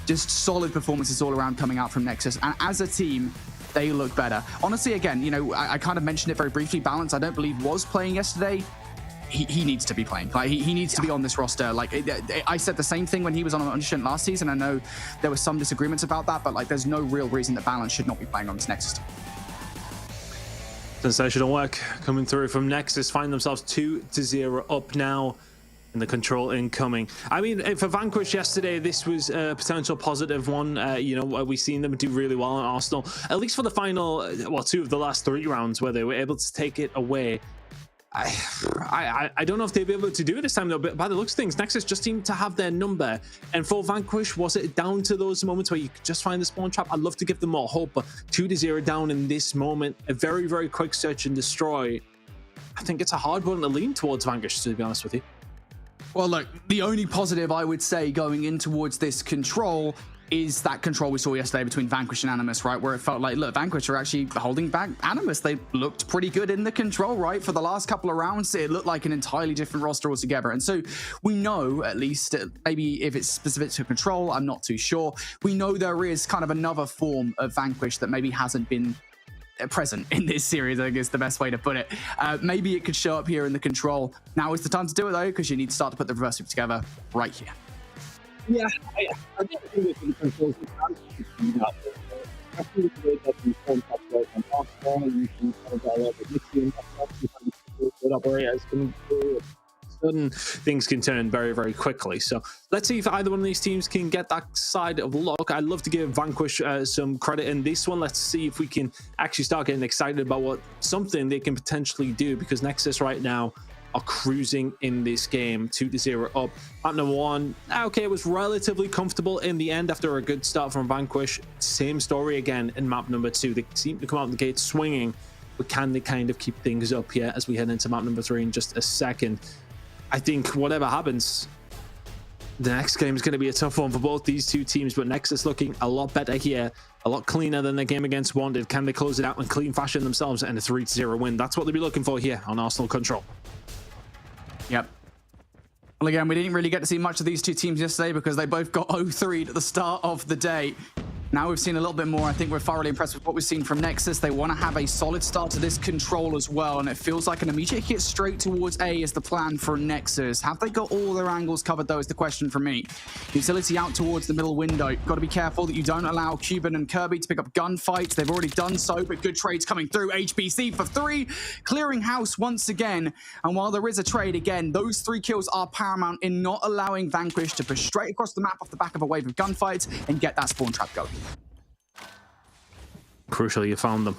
Just solid performances all around coming out from Nexus. And as a team, they look better. Honestly, again, you know, I kind of mentioned it very briefly. Balance, I don't believe, was playing yesterday. He needs to be playing. Like he needs to be on this roster. Like I said the same thing when he was on Omniscient last season. I know there were some disagreements about that, but like there's no real reason that Balance should not be playing on this Nexus team. Sensational work coming through from Nexus. Find themselves 2-0 up now. And the control incoming. I mean, for Vanquish yesterday, this was a potential positive one. You know, we've seen them do really well on Arsenal, at least for the final, well, 2 of the last 3 rounds where they were able to take it away. I don't know if they'll be able to do it this time though, but by the looks of things, Nexus just seemed to have their number. And for Vanquish, was it down to those moments where you could just find the spawn trap? I'd love to give them more hope, but 2-0 down in this moment, a very, very quick search and destroy. I think it's a hard one to lean towards Vanquish, to be honest with you. Well, look, the only positive I would say going in towards this control is that control we saw yesterday between Vanquish and Animus, right? Where it felt like, look, Vanquish are actually holding back Animus. They looked pretty good in the control, right? For the last couple of rounds, it looked like an entirely different roster altogether. And so we know, at least, maybe if it's specific to control, I'm not too sure. We know there is kind of another form of Vanquish that maybe hasn't been present in this series, I think is the best way to put it. Maybe it could show up here in the control. Now is the time to do it, though, because you need to start to put the reverse sweep together right here. Yeah, I think the controls can do that. Especially with the way that the phone top goes on top, you can kind of get a little bit mixy and that operators can do. Sudden things can turn very, very quickly. So let's see if either one of these teams can get that side of luck. I'd love to give Vanquish some credit in this one. Let's see if we can actually start getting excited about something they can potentially do, because Nexus right now are cruising in this game. 2-0 up. Map number 1, okay, it was relatively comfortable in the end after a good start from Vanquish. Same story again in map number 2. They seem to come out the gate swinging, but can they kind of keep things up here as we head into map number 3 in just a second? I think whatever happens, the next game is going to be a tough one for both these two teams, but Nexus looking a lot better here, a lot cleaner than their game against Wanted. Can they close it out in clean fashion themselves and a 3-0 win? That's what they'll be looking for here on Arsenal Control. Yep. Well, again, we didn't really get to see much of these two teams yesterday because they both got 0-3 at the start of the day. Now we've seen a little bit more. I think we're thoroughly impressed with what we've seen from Nexus. They want to have a solid start to this control as well, and it feels like an immediate hit straight towards A is the plan for Nexus. Have they got all their angles covered, though, is the question for me. Utility out towards the middle window. Got to be careful that you don't allow Cuban and Kirby to pick up gunfights. They've already done so, but good trades coming through. HBC for 3, clearing house once again. And while there is a trade, again, those 3 kills are paramount in not allowing Vanquish to push straight across the map off the back of a wave of gunfights and get that spawn trap going. Crucial, you found them.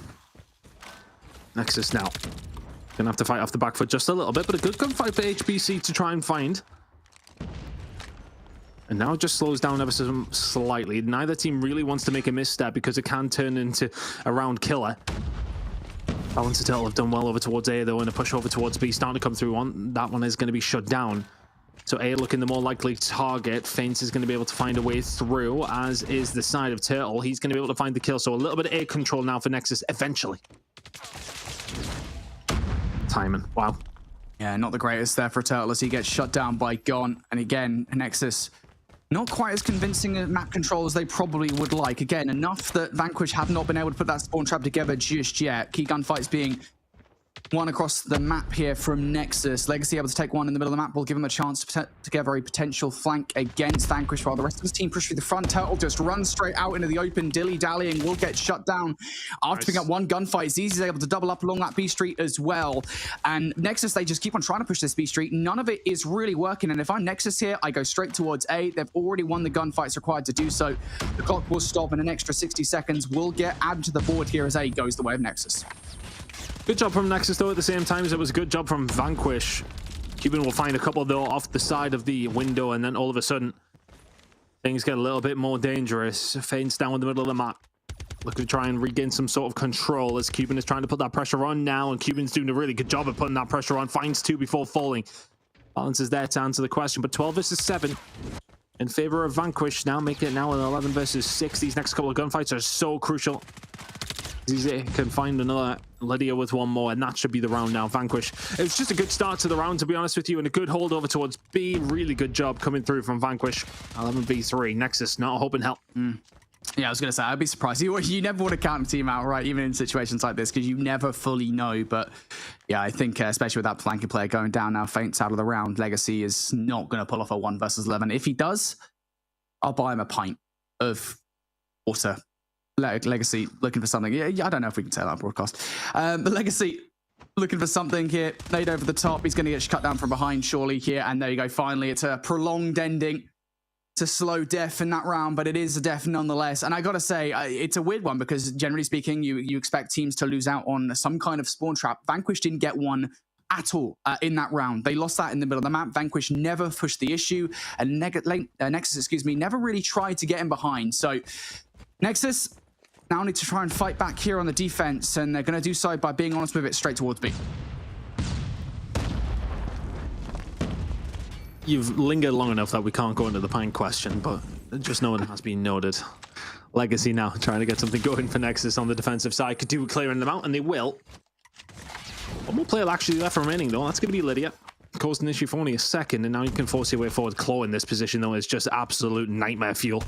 Nexus now gonna have to fight off the back foot just a little bit, but a good gunfight for HBC to try and find. And now it just slows down ever so slightly. Neither team really wants to make a misstep because it can turn into a round killer. Balance and Turtle have done well over towards A, though, and a push over towards B starting to come through. That one is going to be shut down. So A looking the more likely target. Fence is going to be able to find a way through, as is the side of Turtle. He's going to be able to find the kill. So a little bit of A control now for Nexus eventually. Timing. Wow. Yeah, not the greatest there for Turtle as he gets shut down by Gon. And again, Nexus not quite as convincing a map control as they probably would like. Again, enough that Vanquish have not been able to put that spawn trap together just yet. Key gunfights being one across the map here from Nexus. Legacy able to take one in the middle of the map will give him a chance to put together a potential flank against Vanquish while the rest of his team push through the front. Turtle just runs straight out into the open, dilly-dallying, will get shut down after picking up one gunfight. Zeezy's able to double up along that B street as well. And Nexus, they just keep on trying to push this B street. None of it is really working. And if I'm Nexus here, I go straight towards A. They've already won the gunfights required to do so. The clock will stop and an extra 60 seconds will get added to the board here as A goes the way of Nexus. Good job from Nexus, though, at the same time as it was a good job from Vanquish. Cuban will find a couple, though, off the side of the window, and then all of a sudden, things get a little bit more dangerous. Feints down in the middle of the map. Looking to try and regain some sort of control as Cuban is trying to put that pressure on now, and Cuban's doing a really good job of putting that pressure on. Finds 2 before falling. Balance is there to answer the question, but 12 versus 7 in favor of Vanquish. Now making it now an 11 versus 6. These next couple of gunfights are so crucial. Zize can find another Lydia with one more, and that should be the round now. Vanquish. It was just a good start to the round, to be honest with you, and a good hold over towards B. Really good job coming through from Vanquish. 11v3. Nexus not hoping help. Yeah, I was going to say, I'd be surprised. You never want to count a team out, right? Even in situations like this, because you never fully know. But yeah, I think, especially with that flanking player going down now, Feints out of the round, Legacy is not going to pull off a 1 versus 11. If he does, I'll buy him a pint of water. Legacy looking for something. Yeah, I don't know if we can say that on broadcast. But Legacy looking for something here. Nade over the top. He's going to get cut down from behind, surely, here. And there you go. Finally, it's a prolonged ending. It's a slow death in that round, but it is a death nonetheless. And I got to say, it's a weird one because generally speaking, you expect teams to lose out on some kind of spawn trap. Vanquish didn't get one at all in that round. They lost that in the middle of the map. Vanquish never pushed the issue, and Nexus, never really tried to get in behind. So Nexus now need to try and fight back here on the defense, and they're going to do so by being honest with it straight towards B. You've lingered long enough that we can't go into the pine question, but just know it has been noted. Legacy now trying to get something going for Nexus on the defensive side. Could do with clearing them out, and they will. One more player actually left remaining, though. That's going to be Lydia. Caused an issue for only a second, and now you can force your way forward. Claw in this position, though, is just absolute nightmare fuel.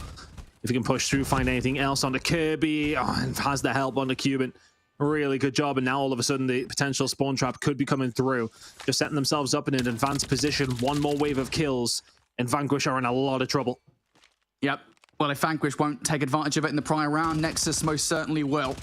If you can push through, find anything else onto Kirby, and has the help onto Cuban. Really good job, and now all of a sudden the potential spawn trap could be coming through. Just setting themselves up in an advanced position. One more wave of kills, and Vanquish are in a lot of trouble. Yep. Well, if Vanquish won't take advantage of it in the prior round, Nexus most certainly will.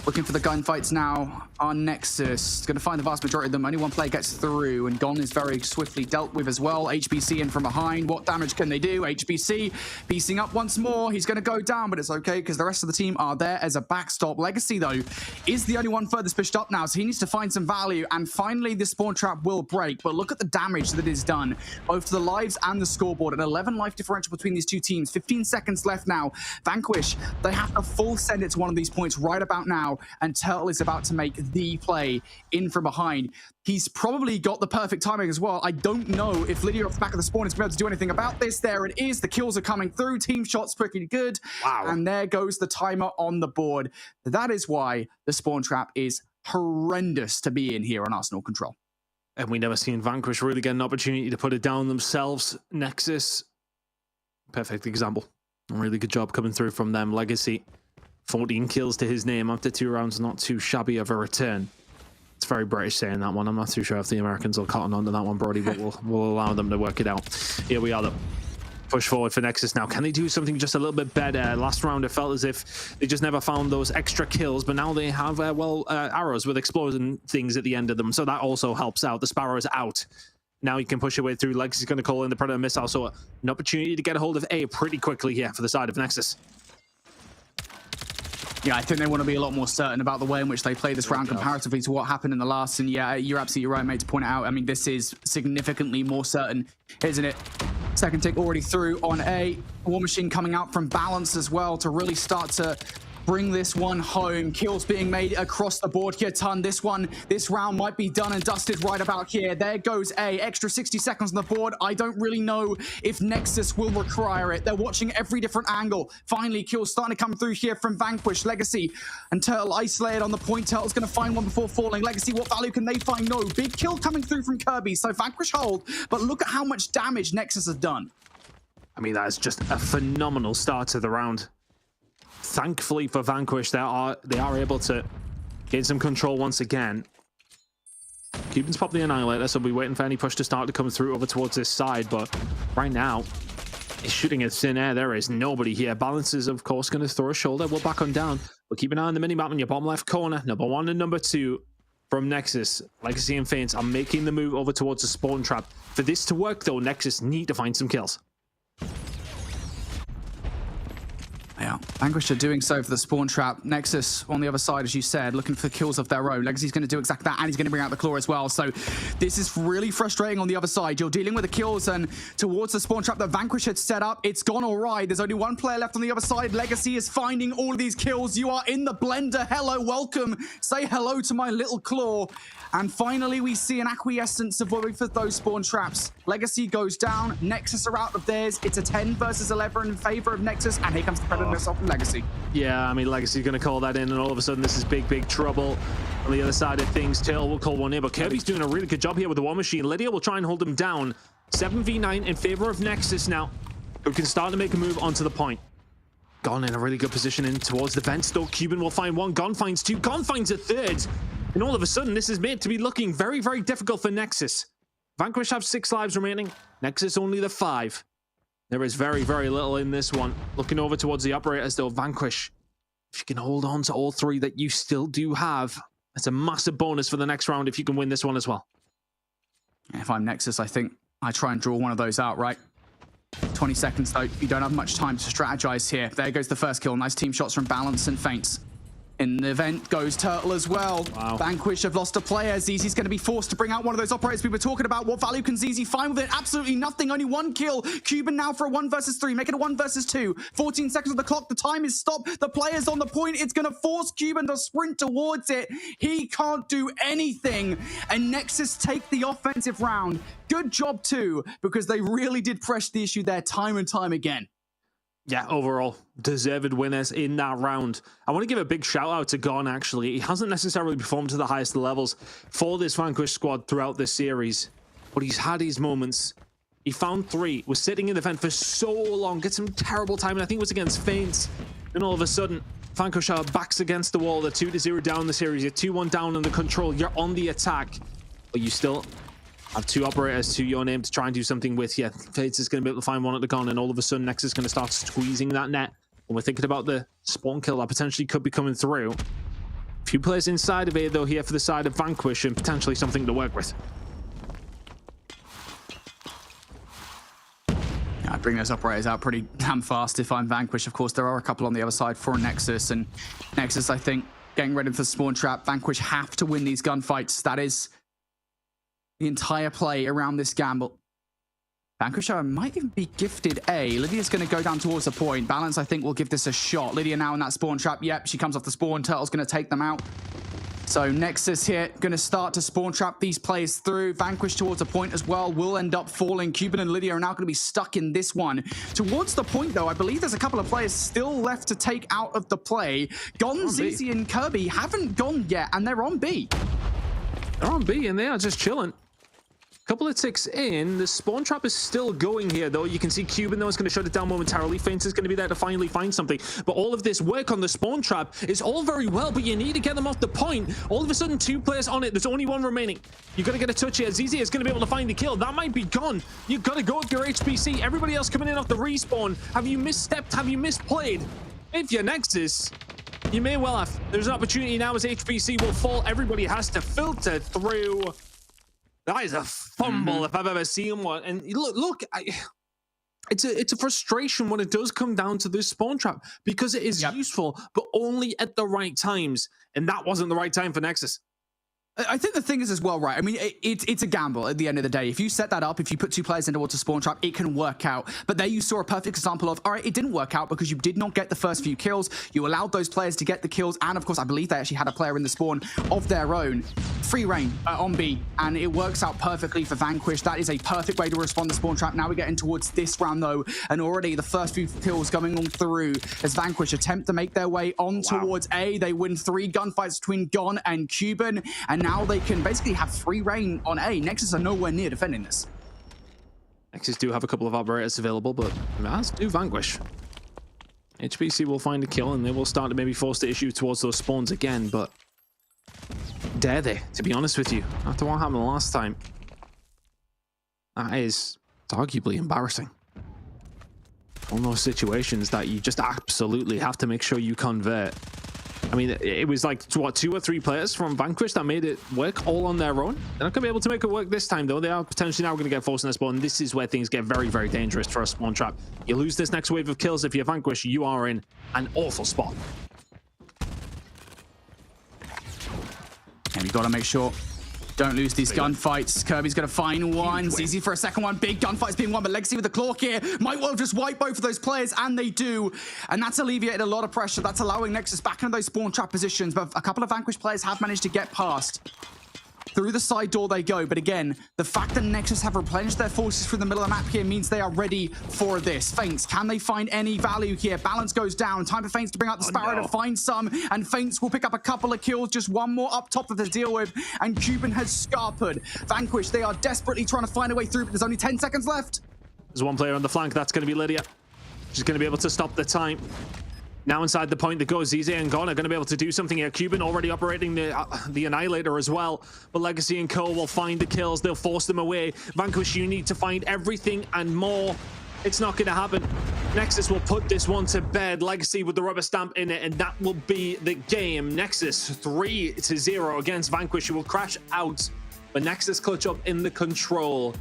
Looking for the gunfights now on Nexus. Going to find the vast majority of them. Only one player gets through, and Gon is very swiftly dealt with as well. HBC in from behind. What damage can they do? HBC piecing up once more. He's going to go down, but it's okay because the rest of the team are there as a backstop. Legacy, though, is the only one furthest pushed up now, so he needs to find some value, and finally the spawn trap will break. But look at the damage that is done, both to the lives and the scoreboard. An 11 life differential between these two teams. 15 seconds left now. Vanquish, they have to full send it to one of these points right about now, and Turtle is about to make the play in from behind. He's probably got the perfect timing as well. I don't know if Lydia off the back of the spawn is going to be able to do anything about this. There it is. The kills are coming through. Team shots pretty good. Wow. And there goes the timer on the board. That is why the spawn trap is horrendous to be in here on Arsenal Control. And we never seen Vanquish really get an opportunity to put it down themselves. Nexus, perfect example. Really good job coming through from them. Legacy, 14 kills to his name after 2 rounds. Not too shabby of a return. It's very British saying that one. I'm not too sure if the Americans will cotton on to that one, Brody, but we'll allow them to work it out. Here we are, though. Push forward for Nexus now. Can they do something just a little bit better? Last round, it felt as if they just never found those extra kills, but now they have, arrows with exploding things at the end of them, so that also helps out. The Sparrow is out. Now you can push your way through. Legacy's going to call in the Predator missile, so an opportunity to get a hold of A pretty quickly here for the side of Nexus. Yeah, I think they want to be a lot more certain about the way in which they play this round comparatively to what happened in the last. And yeah, you're absolutely right, mate, to point it out. I mean, this is significantly more certain, isn't it? Second tick already through on A. War Machine coming out from balance as well to really start to bring this one home. Kills being made across the board here, Ton. This round might be done and dusted right about here. There goes A. Extra 60 seconds on the board. I don't really know if Nexus will require it. They're watching every different angle. Finally, kills starting to come through here from Vanquish. Legacy and Turtle isolated on the point. Turtle's going to find one before falling. Legacy, what value can they find? No. Big kill coming through from Kirby. So Vanquish hold, but look at how much damage Nexus has done. I mean, that is just a phenomenal start to the round. Thankfully for Vanquish, they are able to gain some control once again. Cuban's popped the Annihilator, so we'll be waiting for any push to start to come through over towards this side, but right now, he's shooting in thin air. There is nobody here. Balance is, of course, going to throw a shoulder. We'll back on down. We'll keep an eye on the minimap in your bottom left corner. Number 1 and number 2 from Nexus. Legacy and Feints are making the move over towards the spawn trap. For this to work, though, Nexus need to find some kills. Yeah, Vanquish are doing so for the spawn trap. Nexus on the other side, as you said, looking for kills of their own. Legacy's going to do exactly that, and he's going to bring out the claw as well. So this is really frustrating on the other side. You're dealing with the kills, and towards the spawn trap that Vanquish had set up, it's gone all right. There's only one player left on the other side. Legacy is finding all of these kills. You are in the blender. Hello, welcome. Say hello to my little claw. And finally, we see an acquiescence of both of those spawn traps. Legacy goes down. Nexus are out of theirs. It's a 10 versus 11 in favor of Nexus, and here comes the Predator missile from Legacy. Yeah, I mean, Legacy's going to call that in, and all of a sudden, this is big, big trouble. On the other side of things, Tail will call one in, but Kirby's doing a really good job here with the War Machine. Lydia will try and hold him down. 7v9 in favor of Nexus now, who can start to make a move onto the point. Gon in a really good position in towards the vent. Still, Cuban will find one. Gon finds 2. Gon finds a 3rd. And all of a sudden, this is made to be looking very, very difficult for Nexus. Vanquish have 6 lives remaining. Nexus only the 5. There is very, very little in this one. Looking over towards the operators, though, Vanquish, if you can hold on to all 3 that you still do have, that's a massive bonus for the next round if you can win this one as well. If I'm Nexus, I think I try and draw one of those out, right? 20 seconds, though. You don't have much time to strategize here. There goes the first kill. Nice team shots from Balance and Feints. In the event goes Turtle as well. Wow. Vanquish have lost a player. ZZ's going to be forced to bring out one of those operators we were talking about. What value can ZZ find with it? Absolutely nothing. Only one kill. Cuban now for a 1 versus 3. Make it a 1 versus 2. 14 seconds on the clock. The time is stopped. The player's on the point. It's going to force Cuban to sprint towards it. He can't do anything. And Nexus take the offensive round. Good job too, because they really did press the issue there time and time again. Yeah, overall, deserved winners in that round. I want to give a big shout out to Gon, actually. He hasn't necessarily performed to the highest levels for this Vanquish squad throughout this series, but he's had his moments. He found 3, was sitting in the vent for so long, get some terrible timing. I think it was against Feints. Then all of a sudden, Vanquish are backs against the wall. They're 2-0 down the series. You're 2-1 down on the control. You're on the attack, but you still have 2 operators to your name to try and do something with. Yeah, Fates is going to be able to find one at the gun, and all of a sudden Nexus is going to start squeezing that net. When we're thinking about the spawn kill that potentially could be coming through. A few players inside of it, though, here for the side of Vanquish, and potentially something to work with. I'd bring those operators out pretty damn fast if I'm Vanquish. Of course, there are a couple on the other side for Nexus, and Nexus, I think, getting ready for the spawn trap. Vanquish have to win these gunfights. That is the entire play around this gamble. Vanquish might even be gifted A. Lydia's going to go down towards the point. Balance, I think, will give this a shot. Lydia now in that spawn trap. Yep, she comes off the spawn. Turtle's going to take them out. So Nexus here, going to start to spawn trap these players through. Vanquish towards a point as well, will end up falling. Cuban and Lydia are now going to be stuck in this one. Towards the point, though, I believe there's a couple of players still left to take out of the play. Gon, ZZ, and Kirby haven't gone yet, and they're on B. They're on B, and they are just chilling. Couple of ticks in, the spawn trap is still going here, though. You can see Cuban, though, is going to shut it down momentarily. Feints is going to be there to finally find something. But all of this work on the spawn trap is all very well, but you need to get them off the point. All of a sudden, 2 players on it. There's only 1 remaining. You got to get a touch here. ZZ is going to be able to find the kill. That might be gone. You got to go with your HPC. Everybody else coming in off the respawn. Have you misstepped? Have you misplayed? If you're Nexus, you may well have. There's an opportunity now as HPC will fall. Everybody has to filter through. That is a fumble if I've ever seen one. And look, it's a frustration when it does come down to this spawn trap, because it is useful, but only at the right times. And that wasn't the right time for Nexus. I think the thing is as well, right? I mean, it's a gamble at the end of the day. If you set that up, if you put 2 players into towards a spawn trap, it can work out. But there you saw a perfect example of, all right, it didn't work out because you did not get the first few kills. You allowed those players to get the kills. And of course, I believe they actually had a player in the spawn of their own. Free reign on B. And it works out perfectly for Vanquish. That is a perfect way to respond to spawn trap. Now we're getting towards this round, though. And already the first few kills coming on through as Vanquish attempt to make their way on towards A. They win 3 gunfights between Gon and Cuban. And now they can basically have free reign on A. Nexus are nowhere near defending this. Nexus do have a couple of operators available, but as do Vanquish. HPC will find a kill, and they will start to maybe force the issue towards those spawns again, but dare they, to be honest with you, after what happened last time? That is arguably embarrassing. One of those situations that you just absolutely have to make sure you convert. I mean, it was like, what, 2 or 3 players from Vanquish that made it work all on their own. They're not going to be able to make it work this time, though. They are potentially now going to get forced in their spawn. This is where things get very, very dangerous for a spawn trap. You lose this next wave of kills. If you're Vanquish, you are in an awful spot. And you got to make sure don't lose these gunfights. Kirby's going to find one. ZZ for a second one. Big gunfights being won, but Legacy with the claw here might well just wipe both of those players, and they do. And that's alleviated a lot of pressure. That's allowing Nexus back into those spawn trap positions, but a couple of Vanquish players have managed to get past. Through the side door they go, but again, the fact that Nexus have replenished their forces through the middle of the map here means they are ready for this. Feints, can they find any value here? Balance goes down. Time for Feints to bring out the Sparrow to find some, and Feints will pick up a couple of kills, just 1 more up top to deal with, and Cuban has scarpered. Vanquish, they are desperately trying to find a way through, but there's only 10 seconds left. There's 1 player on the flank. That's going to be Lydia. She's going to be able to stop the time. Now inside the point that goes, ZZ and Gon are going to be able to do something here. Cuban already operating the Annihilator as well. But Legacy and Co will find the kills. They'll force them away. Vanquish, you need to find everything and more. It's not going to happen. Nexus will put this one to bed. Legacy with the rubber stamp in it, and that will be the game. Nexus 3-0 against Vanquish, who will crash out. But Nexus clutch up in the control.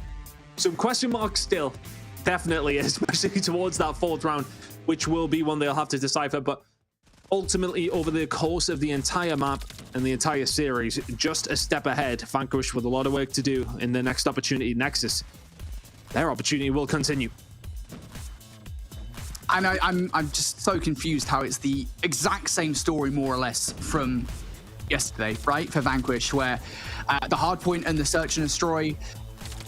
Some question marks still. Definitely, especially towards that 4th round, which will be one they'll have to decipher. But ultimately, over the course of the entire map and the entire series, just a step ahead. Vanquish with a lot of work to do in the next opportunity. Nexus, their opportunity will continue. And I'm just so confused how it's the exact same story, more or less, from yesterday, right? For Vanquish, where the Hardpoint and the Search and Destroy,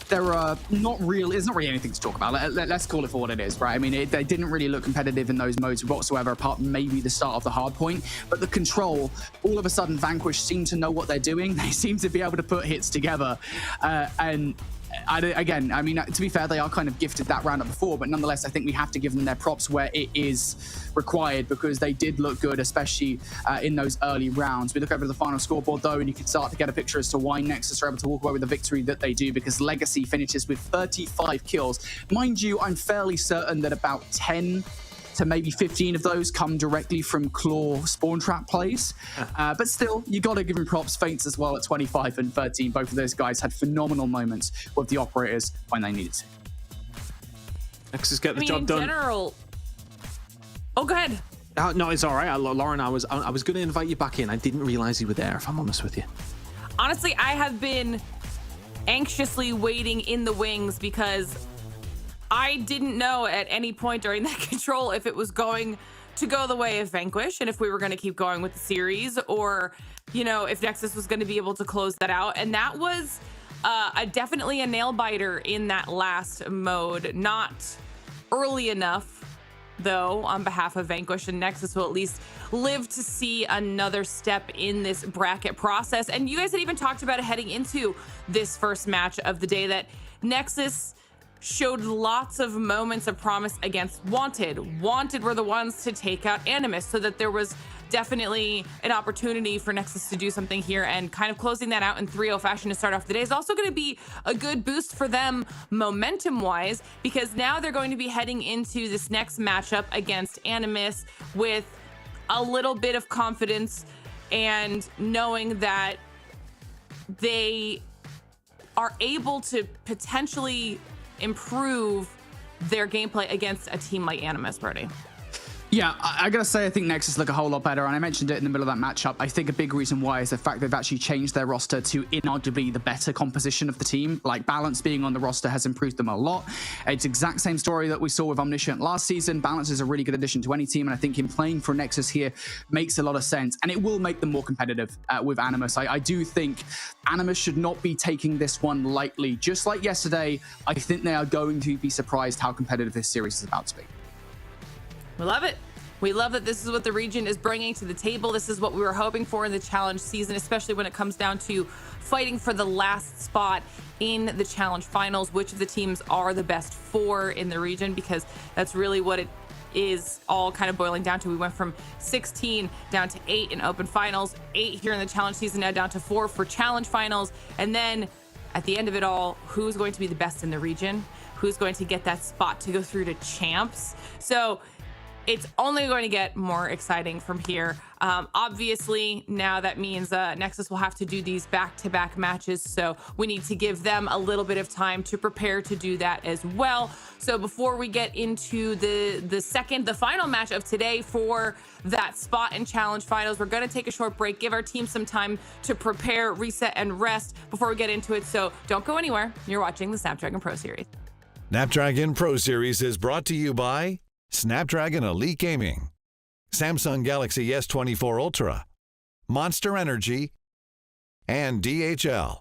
there's not really anything to talk about. Let's call it for what it is, right? I mean, they didn't really look competitive in those modes whatsoever, apart from maybe the start of the Hardpoint. But the Control, all of a sudden, Vanquish seem to know what they're doing. They seem to be able to put hits together. And again, I mean, to be fair, they are kind of gifted that round up before, but nonetheless, I think we have to give them their props where it is required, because they did look good, especially in those early rounds. We look over the final scoreboard, though, and you can start to get a picture as to why Nexus are able to walk away with the victory that they do, because Legacy finishes with 35 kills. Mind you, I'm fairly certain that about 10 to maybe 15 of those come directly from Claw spawn trap plays. But still, you got to give him props. Faints as well at 25 and 13. Both of those guys had phenomenal moments with the operators when they needed to. Nexus get the job done. In general... Oh, go ahead. No, it's all right. Lauren, I was going to invite you back in. I didn't realize you were there, if I'm honest with you. Honestly, I have been anxiously waiting in the wings, because I didn't know at any point during that Control if it was going to go the way of Vanquish and if we were going to keep going with the series, or, you know, if Nexus was going to be able to close that out. And that was definitely a nail biter in that last mode. Not early enough, though, on behalf of Vanquish, and Nexus will at least live to see another step in this bracket process. And you guys had even talked about it heading into this first match of the day, that Nexus showed lots of moments of promise against Wanted. Wanted were the ones to take out Animus, so that there was definitely an opportunity for Nexus to do something here, and kind of closing that out in 3-0 fashion to start off the day is also going to be a good boost for them momentum-wise, because now they're going to be heading into this next matchup against Animus with a little bit of confidence, and knowing that they are able to potentially improve their gameplay against a team like Animus, Brody. Yeah, I gotta say, I think Nexus look a whole lot better, and I mentioned it in the middle of that matchup. I think a big reason why is the fact they've actually changed their roster to inarguably the better composition of the team. Like, Balance being on the roster has improved them a lot. It's exact same story that we saw with Omniscient last season. Balance is a really good addition to any team, and I think him playing for Nexus here makes a lot of sense, and it will make them more competitive with Animus. I do think Animus should not be taking this one lightly. Just like yesterday, I think they are going to be surprised how competitive this series is about to be. We love it. We love that this is what the region is bringing to the table. This is what we were hoping for in the challenge season, especially when it comes down to fighting for the last spot in the challenge finals, which of the teams are the best four in the region, because that's really what it is all kind of boiling down to. We went from 16 down to 8 in open finals, 8 here in the challenge season, now down to 4 for challenge finals. And then at the end of it all, who's going to be the best in the region? Who's going to get that spot to go through to champs? So it's only going to get more exciting from here. Obviously, now that means Nexus will have to do these back-to-back matches, so we need to give them a little bit of time to prepare to do that as well. So before we get into the final match of today for that spot in challenge finals, we're going to take a short break, give our team some time to prepare, reset, and rest before we get into it. So don't go anywhere. You're watching the Snapdragon Pro Series. Snapdragon Pro Series is brought to you by Snapdragon Elite Gaming, Samsung Galaxy S24 Ultra, Monster Energy, and DHL.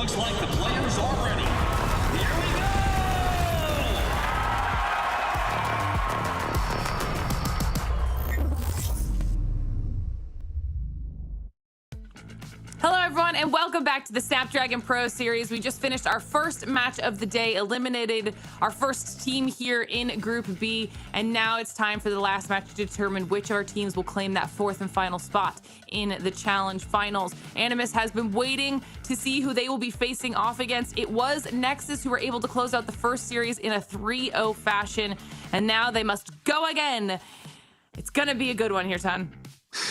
looks like the players are ready. Here we go! Hello, everyone, and welcome back to the Snapdragon Pro Series. We just finished our first match of the day, eliminated our first team here in Group B, and now it's time for the last match to determine which of our teams will claim that fourth and final spot in the Challenge Finals. Animus has been waiting to see who they will be facing off against. It was Nexus who were able to close out the first series in a 3-0 fashion, and now they must go again. It's gonna be a good one here, Ton.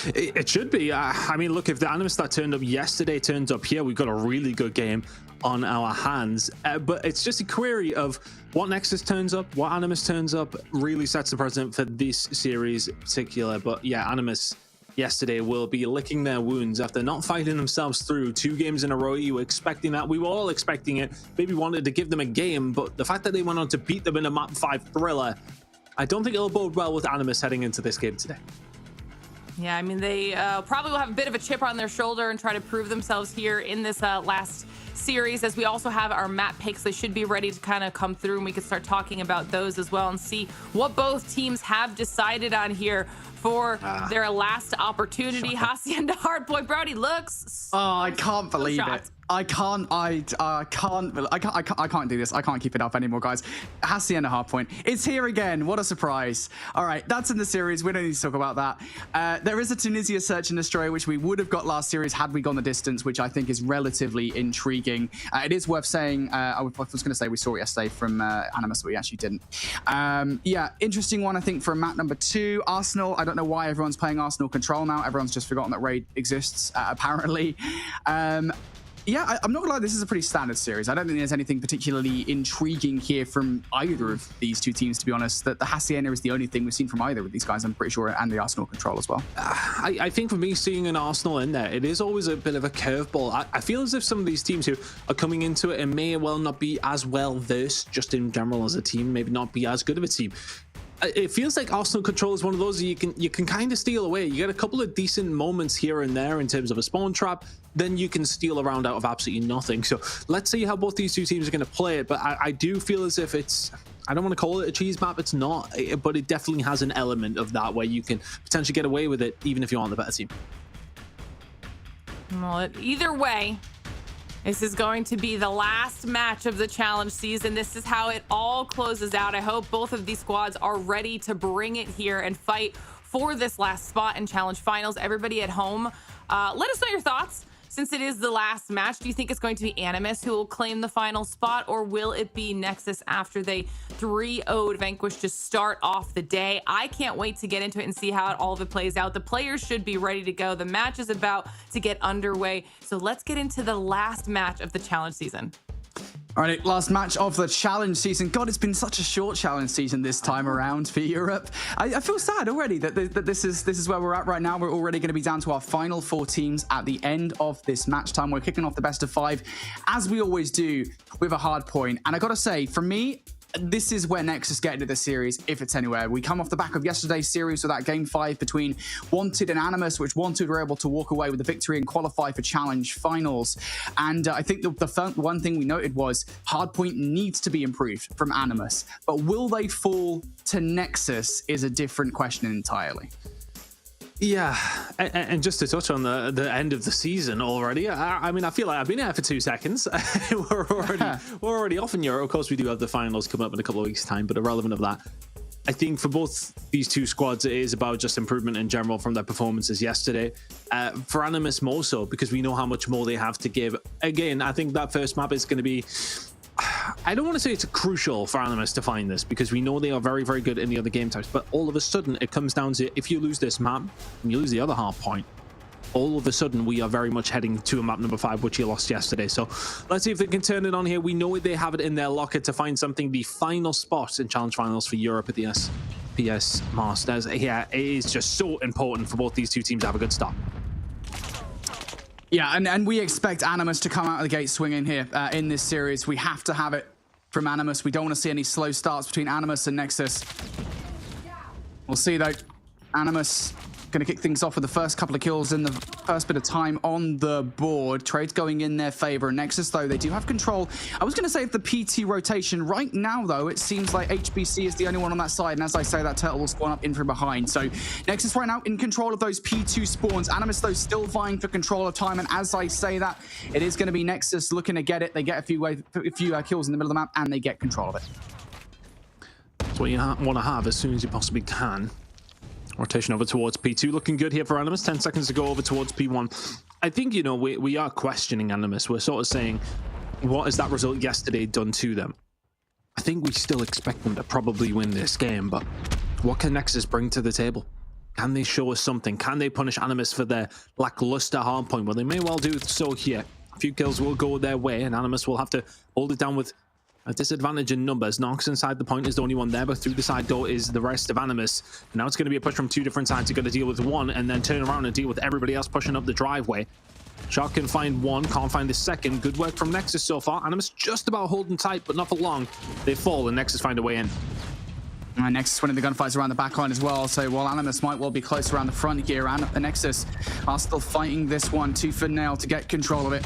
It should be. I mean, look, if the Animus that turned up yesterday turns up here, we've got a really good game on our hands. But it's just a query of what Nexus turns up, what Animus turns up, really sets the precedent for this series in particular. But yeah, Animus yesterday will be licking their wounds after not fighting themselves through 2 games in a row. You were expecting that. We were all expecting it. Maybe wanted to give them a game, but the fact that they went on to beat them in a map 5 thriller, I don't think it'll bode well with Animus heading into this game today. Yeah, I mean, they probably will have a bit of a chip on their shoulder and try to prove themselves here in this last series, as we also have our map picks. They should be ready to kind of come through, and we can start talking about those as well and see what both teams have decided on here for their last opportunity. Hacienda Hardpoint, Brody looks. Oh, I can't believe it. I can't do this. I can't keep it up anymore, guys. Hacienda Hardpoint. It's here again. What a surprise. All right, that's in the series. We don't need to talk about that. There is a Tunisia Search and Destroy, which we would have got last series had we gone the distance, which I think is relatively intriguing. It is worth saying, I was going to say we saw it yesterday from Animus, but we actually didn't. Yeah, interesting one, I think, for map number 2. Arsenal. I don't know why everyone's playing Arsenal Control now. Everyone's just forgotten that raid exists, apparently. Yeah, I'm not gonna lie, this is a pretty standard series. I don't think there's anything particularly intriguing here from either of these two teams, to be honest. That the Hacienda is the only thing we've seen from either of these guys, I'm pretty sure, and the Arsenal Control as well. I think for me, seeing an Arsenal in there, it is always a bit of a curveball. I feel as if some of these teams who are coming into it and may well not be as well versed just in general as a team, maybe not be as good of a team. It feels like Arsenal Control is one of those you can kind of steal away. You get a couple of decent moments here and there in terms of a spawn trap, then you can steal around out of absolutely nothing. So let's see how both these two teams are going to play it. But I do feel as if it's, I don't want to call it a cheese map, it's not, but it definitely has an element of that where you can potentially get away with it even if you aren't the better team. Well, either way, this is going to be the last match of the challenge season. This is how it all closes out. I hope both of these squads are ready to bring it here and fight for this last spot in challenge finals. Everybody at home, let us know your thoughts. Since it is the last match, do you think it's going to be Animus who will claim the final spot, or will it be Nexus after they 3-0'd Vanquish to start off the day? I can't wait to get into it and see how all of it plays out. The players should be ready to go. The match is about to get underway. So let's get into the last match of the challenge season. All right, last match of the challenge season. God, it's been such a short challenge season this time around for Europe. I feel sad already that this is where we're at right now. We're already going to be down to our final 4 teams at the end of this match time. We're kicking off the best of 5, as we always do, with a hard point. And I got to say, for me, this is where Nexus get into the series, if it's anywhere. We come off the back of yesterday's series with that game 5 between Wanted and Animus, which Wanted were able to walk away with the victory and qualify for challenge finals. And I think the one thing we noted was Hardpoint needs to be improved from Animus, but will they fall to Nexus is a different question entirely. Yeah, and just to touch on the end of the season already, I mean, I feel like I've been here for 2 seconds. we're already off in Europe. Of course, we do have the finals coming up in a couple of weeks' time, but irrelevant of that, I think for both these two squads, it is about just improvement in general from their performances yesterday. For Animus more so, because we know how much more they have to give. Again, I think that first map is going to be, I don't want to say it's crucial for Animus to find this, because we know they are very, very good in the other game types, but all of a sudden it comes down to, if you lose this map and you lose the other half point, all of a sudden we are very much heading to a map number 5, which you lost yesterday. So let's see if they can turn it on here. We know they have it in their locker to find something, the final spot in challenge finals for Europe at the SPS Masters. Yeah, it is just so important for both these two teams to have a good start. Yeah, and we expect Animus to come out of the gate swinging here in this series. We have to have it from Animus. We don't want to see any slow starts between Animus and Nexus. We'll see, though. Animus going to kick things off with the first couple of kills in the first bit of time on the board. Trades going in their favor. Nexus, though, they do have control. I was going to say if the PT rotation. Right now, though, it seems like HBC is the only one on that side. And as I say, that turtle will spawn up in from behind. So Nexus right now in control of those P2 spawns. Animus, though, still vying for control of time. And as I say that, it is going to be Nexus looking to get it. They get a few kills in the middle of the map, and they get control of it. That's what you want to have as soon as you possibly can. Rotation over towards P2, looking good here for Animus. 10 seconds to go over towards P1. I think, you know, we are questioning Animus. We're sort of saying, what has that result yesterday done to them? I think we still expect them to probably win this game, but what can Nexus bring to the table? Can they show us something? Can they punish Animus for their lackluster hardpoint? Well, they may well do so here. A few kills will go their way, and Animus will have to hold it down with a disadvantage in numbers. Nox inside the point is the only one there, but through the side door is the rest of Animus. Now it's going to be a push from two different sides. You're going to deal with one and then turn around and deal with everybody else pushing up the driveway. Shark can find one, can't find the second. Good work from Nexus so far. Animus just about holding tight, but not for long. They fall and Nexus find a way in. Nexus winning the gunfights around the backline as well. So while Animus might well be close around the front here, and the Nexus are still fighting this one tooth and nail to get control of it.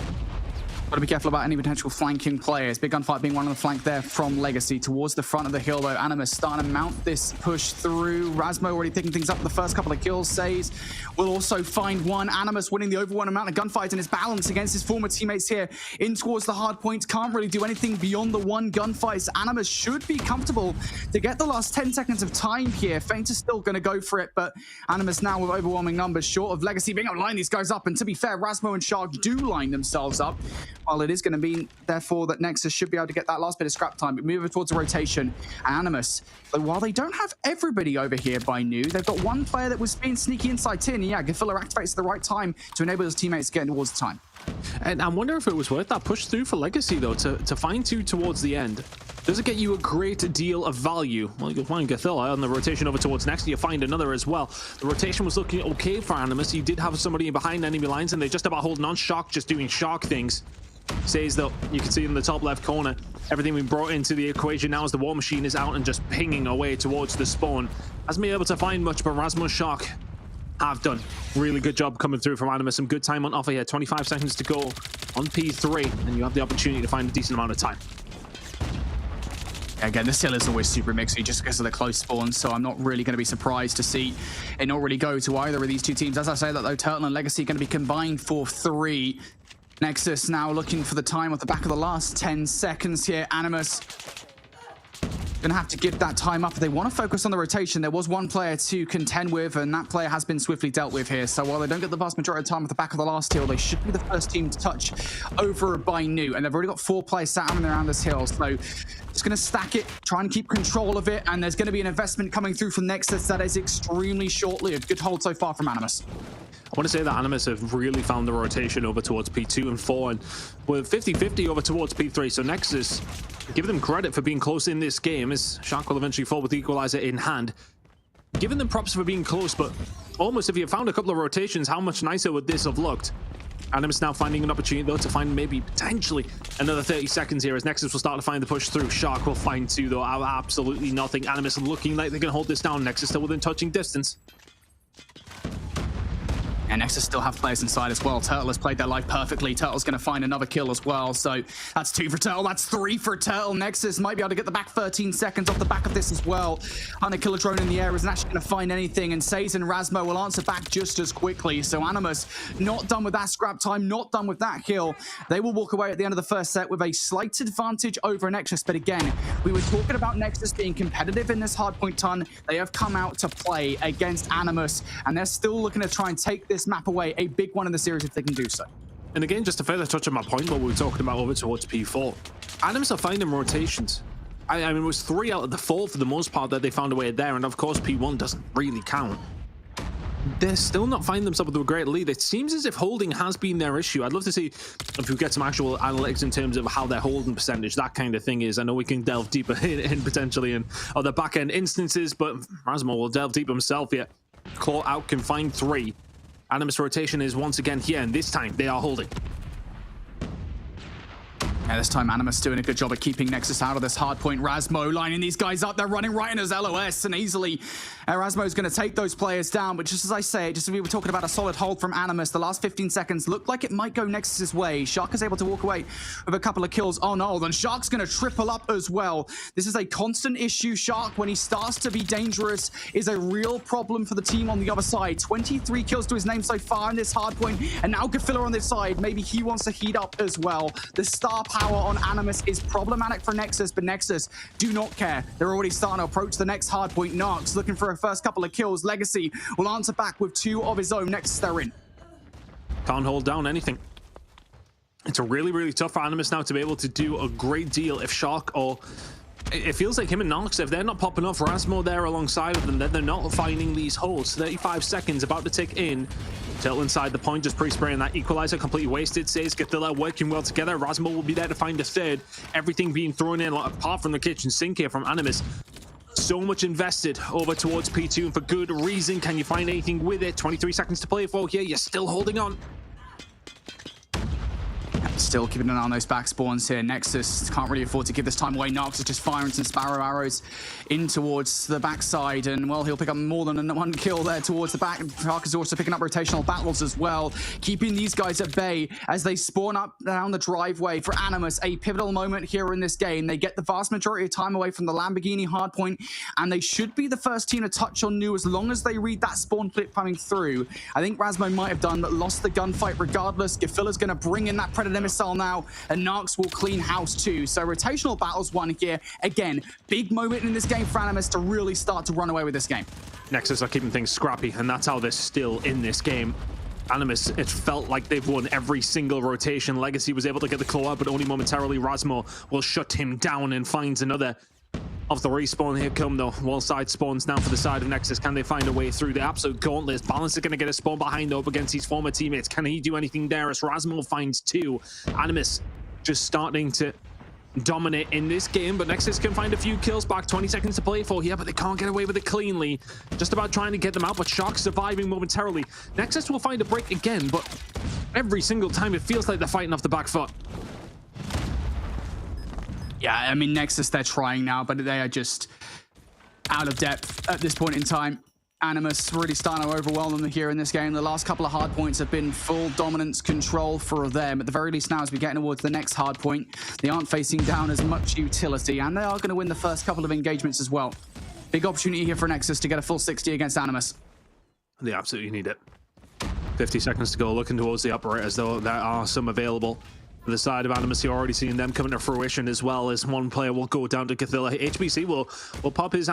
Got to be careful about any potential flanking players. Big gunfight being one on the flank there from Legacy towards the front of the hill, though. Animus starting to mount this push through. Rasmo already picking things up with the first couple of kills. Says will also find one. Animus winning the overwhelming amount of gunfights and his balance against his former teammates here in towards the hard point. Can't really do anything beyond the one gunfight. So Animus should be comfortable to get the last 10 seconds of time here. Feint is still going to go for it, but Animus now with overwhelming numbers, short of Legacy being able to line these guys up. And to be fair, Rasmo and Shark do line themselves up. While it is going to mean, therefore, that Nexus should be able to get that last bit of scrap time, but move over towards a rotation. Animus, but while they don't have everybody over here by new, they've got one player that was being sneaky inside tin. Yeah, Gafilla activates at the right time to enable his teammates to get towards the time. And I wonder if it was worth that push through for Legacy, though, to find two towards the end. Does it get you a great deal of value? Well, you'll find Gathilla on the rotation over towards next. You find another as well. The rotation was looking okay for Animus. You did have somebody behind enemy lines, and they're just about holding on. Shark just doing Shark things. Says, though, you can see in the top left corner, everything we brought into the equation now as the war machine is out and just pinging away towards the spawn. Hasn't been able to find much, but Rasmus Shark have done. Really good job coming through from Animus. Some good time on offer here. 25 seconds to go on P3, and you have the opportunity to find a decent amount of time. Again, this hill is always super mixy just because of the close spawns, so I'm not really going to be surprised to see it not really go to either of these two teams. As I say that, though, Turtle and Legacy are going to be combined for 3. Nexus now looking for the time off the back of the last 10 seconds here. Animus gonna have to give that time up if they want to focus on the rotation. There was one player to contend with, and that player has been swiftly dealt with here. So while they don't get the vast majority of time at the back of the last hill, they should be the first team to touch over by new. And they've already got 4 players sat around this hill. So just going to stack it, try and keep control of it. And there's going to be an investment coming through from Nexus that is extremely short-lived. Good hold so far from Animus. I want to say that Animus have really found the rotation over towards P2 and 4, and we're 50-50 over towards P3. So Nexus, give them credit for being close in this game, as Shark will eventually fall with the equalizer in hand. Giving them props for being close, but almost if you found a couple of rotations, how much nicer would this have looked? Animus now finding an opportunity, though, to find maybe potentially another 30 seconds here as Nexus will start to find the push through. Shark will find 2, though. Absolutely nothing. Animus looking like they're going to hold this down. Nexus still within touching distance. And Nexus still have players inside as well. Turtle has played their life perfectly. Turtle's going to find another kill as well. So that's 2 for Turtle. That's 3 for Turtle. Nexus might be able to get the back 13 seconds off the back of this as well. And a killer drone in the air isn't actually going to find anything. And Saze and Rasmo will answer back just as quickly. So Animus not done with that scrap time, not done with that kill. They will walk away at the end of the first set with a slight advantage over Nexus. But again, we were talking about Nexus being competitive in this hardpoint ton. They have come out to play against Animus. And they're still looking to try and take this map away, a big one in the series if they can do so. And again, just to further touch on my point, what we were talking about over towards P4, Animus are finding rotations. I mean, it was 3 out of the 4 for the most part that they found a way there, and of course P1 doesn't really count. They're still not finding themselves with a great lead. It seems as if holding has been their issue. I'd love to see if we get some actual analytics in terms of how their holding percentage, that kind of thing is. I know we can delve deeper in potentially in other back-end instances, but Rasmo will delve deep himself yet. Claw out can find 3. Animus rotation is once again here, and this time they are holding. Yeah, this time Animus doing a good job of keeping Nexus out of this hardpoint. Rasmo lining these guys up. They're running right in his LOS, and easily Rasmo's going to take those players down. But just as I say, just as we were talking about a solid hold from Animus, the last 15 seconds looked like it might go Nexus's way. Shark is able to walk away with a couple of kills. Oh no, then Shark's going to triple up as well. This is a constant issue. Shark, when he starts to be dangerous, is a real problem for the team on the other side. 23 kills to his name so far in this hardpoint, and now Gafilla on this side. Maybe he wants to heat up as well. The star power on Animus is problematic for Nexus, but Nexus do not care. They're already starting to approach the next hardpoint. Narks looking for a first couple of kills. Legacy will answer back with 2 of his own. Nexus, they're in. Can't hold down anything. It's a really, really tough for Animus now to be able to do a great deal if Shark or... It feels like him and Nox, if they're not popping off Rasmo there alongside of them, then they're not finding these holes. 35 seconds about to tick in. Turtle inside the point, just pre-spraying that equalizer, completely wasted. Says Gathilla working well together. Rasmo will be there to find a third. Everything being thrown in, apart from the kitchen sink here from Animus. So much invested over towards P2, and for good reason. Can you find anything with it? 23 seconds to play for here. You're still holding on. Still keeping an eye on those back spawns here. Nexus can't really afford to give this time away. Nox is just firing some Sparrow arrows in towards the backside, and well, he'll pick up more than 1 kill there towards the back. Shark is also picking up rotational battles as well, keeping these guys at bay as they spawn up down the driveway. For Animus, a pivotal moment here in this game. They get the vast majority of time away from the Lamborghini hardpoint, and they should be the first team to touch on new as long as they read that spawn clip coming through. I think Rasmo might have done, but lost the gunfight regardless. Gafilla's going to bring in that Predator missile now, and Narks will clean house too. So rotational battles won here. Again, big moment in this game for Animus to really start to run away with this game. Nexus are keeping things scrappy, and that's how they're still in this game. Animus, it felt like they've won every single rotation. Legacy was able to get the claw out, but only momentarily. Rasmo will shut him down and finds another of the respawn. Here come though. Wall side spawns now for the side of Nexus. Can they find a way through the absolute gauntlet? Balance is going to get a spawn behind up against his former teammates. Can he do anything there as Rasmo finds 2? Animus just starting to dominate in this game, but Nexus can find a few kills back. 20 seconds to play for here, but they can't get away with it cleanly. Just about trying to get them out, but Shark surviving momentarily. Nexus will find a break again, but every single time it feels like they're fighting off the back foot. Yeah, I mean, Nexus, they're trying now, but they are just out of depth at this point in time. Animus really starting to overwhelm them here in this game. The last couple of hard points have been full dominance control for them. At the very least now, as we get towards the next hard point, they aren't facing down as much utility, and they are going to win the first couple of engagements as well. Big opportunity here for Nexus to get a full 60 against Animus. They absolutely need it. 50 seconds to go, looking towards the operators, though there are some available. The side of Animus, you're already seeing them coming to fruition, as well as one player will go down to Gathilla. HBC will pop his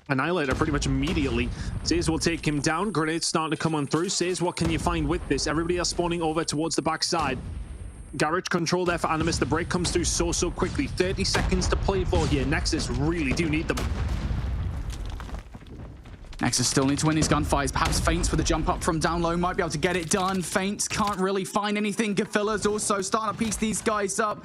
Annihilator pretty much immediately. Says will take him down. Grenades starting to come on through. Says, what can you find with this? Everybody else spawning over towards the backside. Garage control there for Animus. The break comes through so quickly. 30 seconds to play for here. Nexus really do need them. Nexus still need to win these gunfights. Perhaps Feints with a jump up from down low might be able to get it done. Feints can't really find anything. Gafilla's also starting to piece these guys up.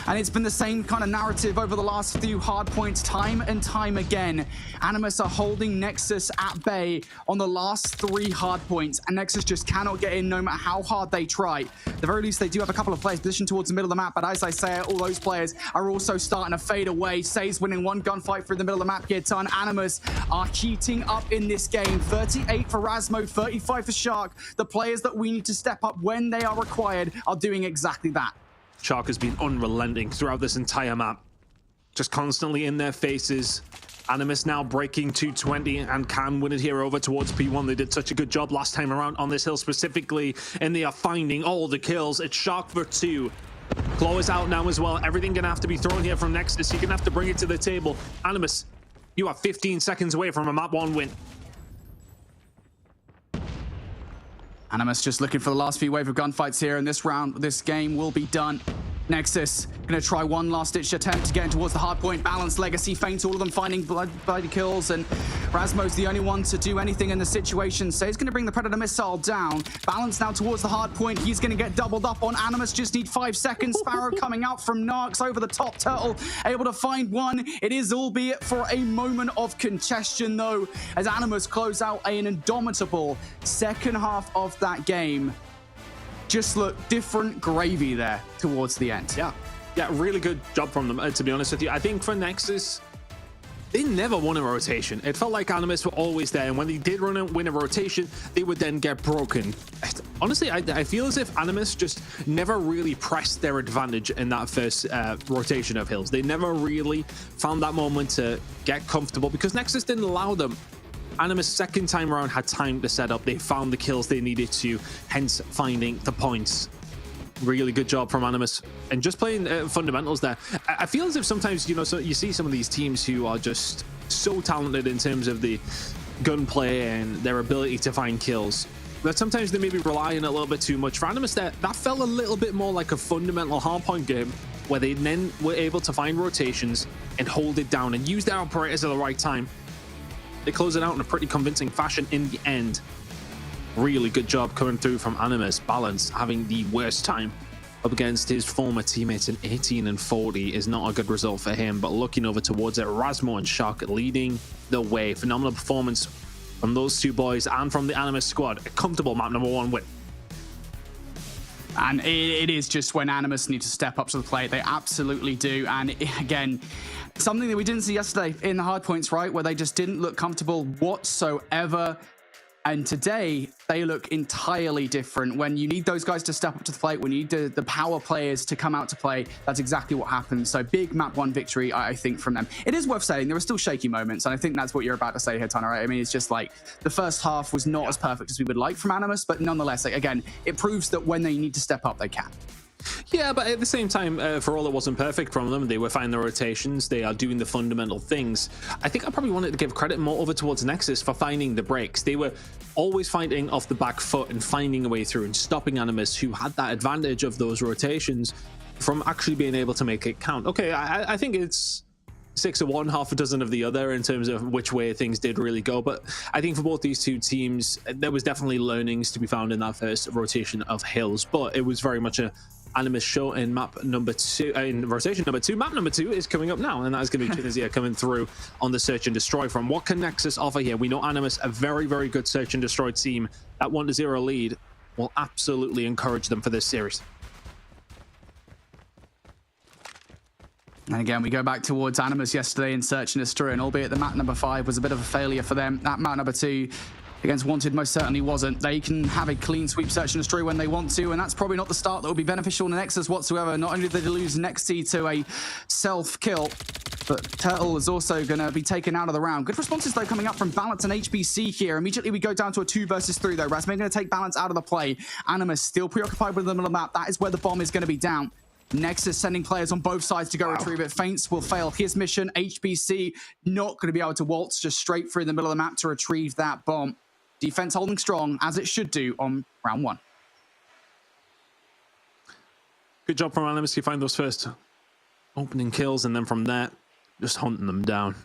And it's been the same kind of narrative over the last few hard points, time and time again. Animus are holding Nexus at bay on the last 3 hard points, and Nexus just cannot get in no matter how hard they try. At the very least, they do have a couple of players positioned towards the middle of the map, but as I say, all those players are also starting to fade away. Say's winning 1 gunfight through the middle of the map here. Ton Animus are heating up in this game. 38 for Rasmo, 35 for Shark. The players that we need to step up when they are required are doing exactly that. Shark has been unrelenting throughout this entire map. Just constantly in their faces. Animus now breaking 220 and can win it here over towards P1. They did such a good job last time around on this hill specifically, and they are finding all the kills. It's Shark for 2. Claw is out now as well. Everything gonna have to be thrown here from Nexus. You're gonna have to bring it to the table. Animus, you are 15 seconds away from a map 1 win. Animus just looking for the last few wave of gunfights here in this round. This game will be done. Nexus gonna try one last-ditch attempt to get in towards the hard point. Balance, Legacy, Feints, all of them finding bloody kills, and Rasmo's the only one to do anything in the situation. So he's gonna bring the Predator missile down. Balance now towards the hard point. He's gonna get doubled up on Animus. Just need 5 seconds. Sparrow coming out from Narks over the top. Turtle able to find one. It is albeit for a moment of congestion though, as Animus close out an indomitable second half of that game. Just look different gravy there towards the end. Yeah. Yeah, really good job from them, to be honest with you. I think for Nexus, they never won a rotation. It felt like Animus were always there, and when they did win a rotation, they would then get broken. Honestly, I feel as if Animus just never really pressed their advantage in that first rotation of Hills. They never really found that moment to get comfortable because Nexus didn't allow them. Animus second time around had time to set up. They found the kills they needed to, hence finding the points. Really good job from Animus and just playing fundamentals there. I feel as if sometimes, you know, so you see some of these teams who are just so talented in terms of the gunplay and their ability to find kills, that sometimes they maybe relying a little bit too much. For Animus, that felt a little bit more like a fundamental hardpoint game where they then were able to find rotations and hold it down and use their operators at the right time. They close it out in a pretty convincing fashion in the end. Really good job coming through from Animus. Balance having the worst time up against his former teammates in 18 and 40 is not a good result for him, but looking over towards it, Rasmo and Shock leading the way. Phenomenal performance from those two boys and from the Animus squad. A comfortable map number 1 win. And it is just when Animus need to step up to the plate. They absolutely do. And again, something that we didn't see yesterday in the hardpoints, right? Where they just didn't look comfortable whatsoever. And today, they look entirely different. When you need those guys to step up to the plate, when you need the power players to come out to play, that's exactly what happens. So big map 1 victory, I think, from them. It is worth saying, there are still shaky moments, and I think that's what you're about to say here, Tanner, right? I mean, it's just like, the first half was not as perfect as we would like from Animus, but nonetheless, like, again, it proves that when they need to step up, they can. Yeah, but at the same time, for all it wasn't perfect from them, they were finding the rotations, they are doing the fundamental things. I think I probably wanted to give credit more over towards Nexus for finding the breaks. They were always fighting off the back foot and finding a way through and stopping Animus, who had that advantage of those rotations, from actually being able to make it count. Okay, I think it's 6 of one, half a dozen of the other in terms of which way things did really go. But I think for both these two teams, there was definitely learnings to be found in that first rotation of Hills, but it was very much a Animus show in map number 2, in rotation number 2. Map number 2 is coming up now, and that is going to be Tunisia coming through on the search and destroy from. What can Nexus offer here? We know Animus, a very, very good search and destroy team. That 1-0 lead will absolutely encourage them for this series. And again, we go back towards Animus yesterday in search and destroy, and albeit the map number 5 was a bit of a failure for them, that map number 2 against Wanted most certainly wasn't. They can have a clean sweep search and destroy when they want to, and that's probably not the start that will be beneficial to Nexus whatsoever. Not only did they lose Nexy to a self-kill, but Turtle is also going to be taken out of the round. Good responses, though, coming up from Balance and HBC here. Immediately, we go down to a 2 versus 3, though. Rasmus going to take Balance out of the play. Animus still preoccupied with the middle of the map. That is where the bomb is going to be down. Nexus sending players on both sides to go retrieve it. Feints will fail his mission. HBC not going to be able to waltz just straight through the middle of the map to retrieve that bomb. Defense holding strong, as it should do on round 1. Good job from Animus. You find those first opening kills, and then from there, just hunting them down.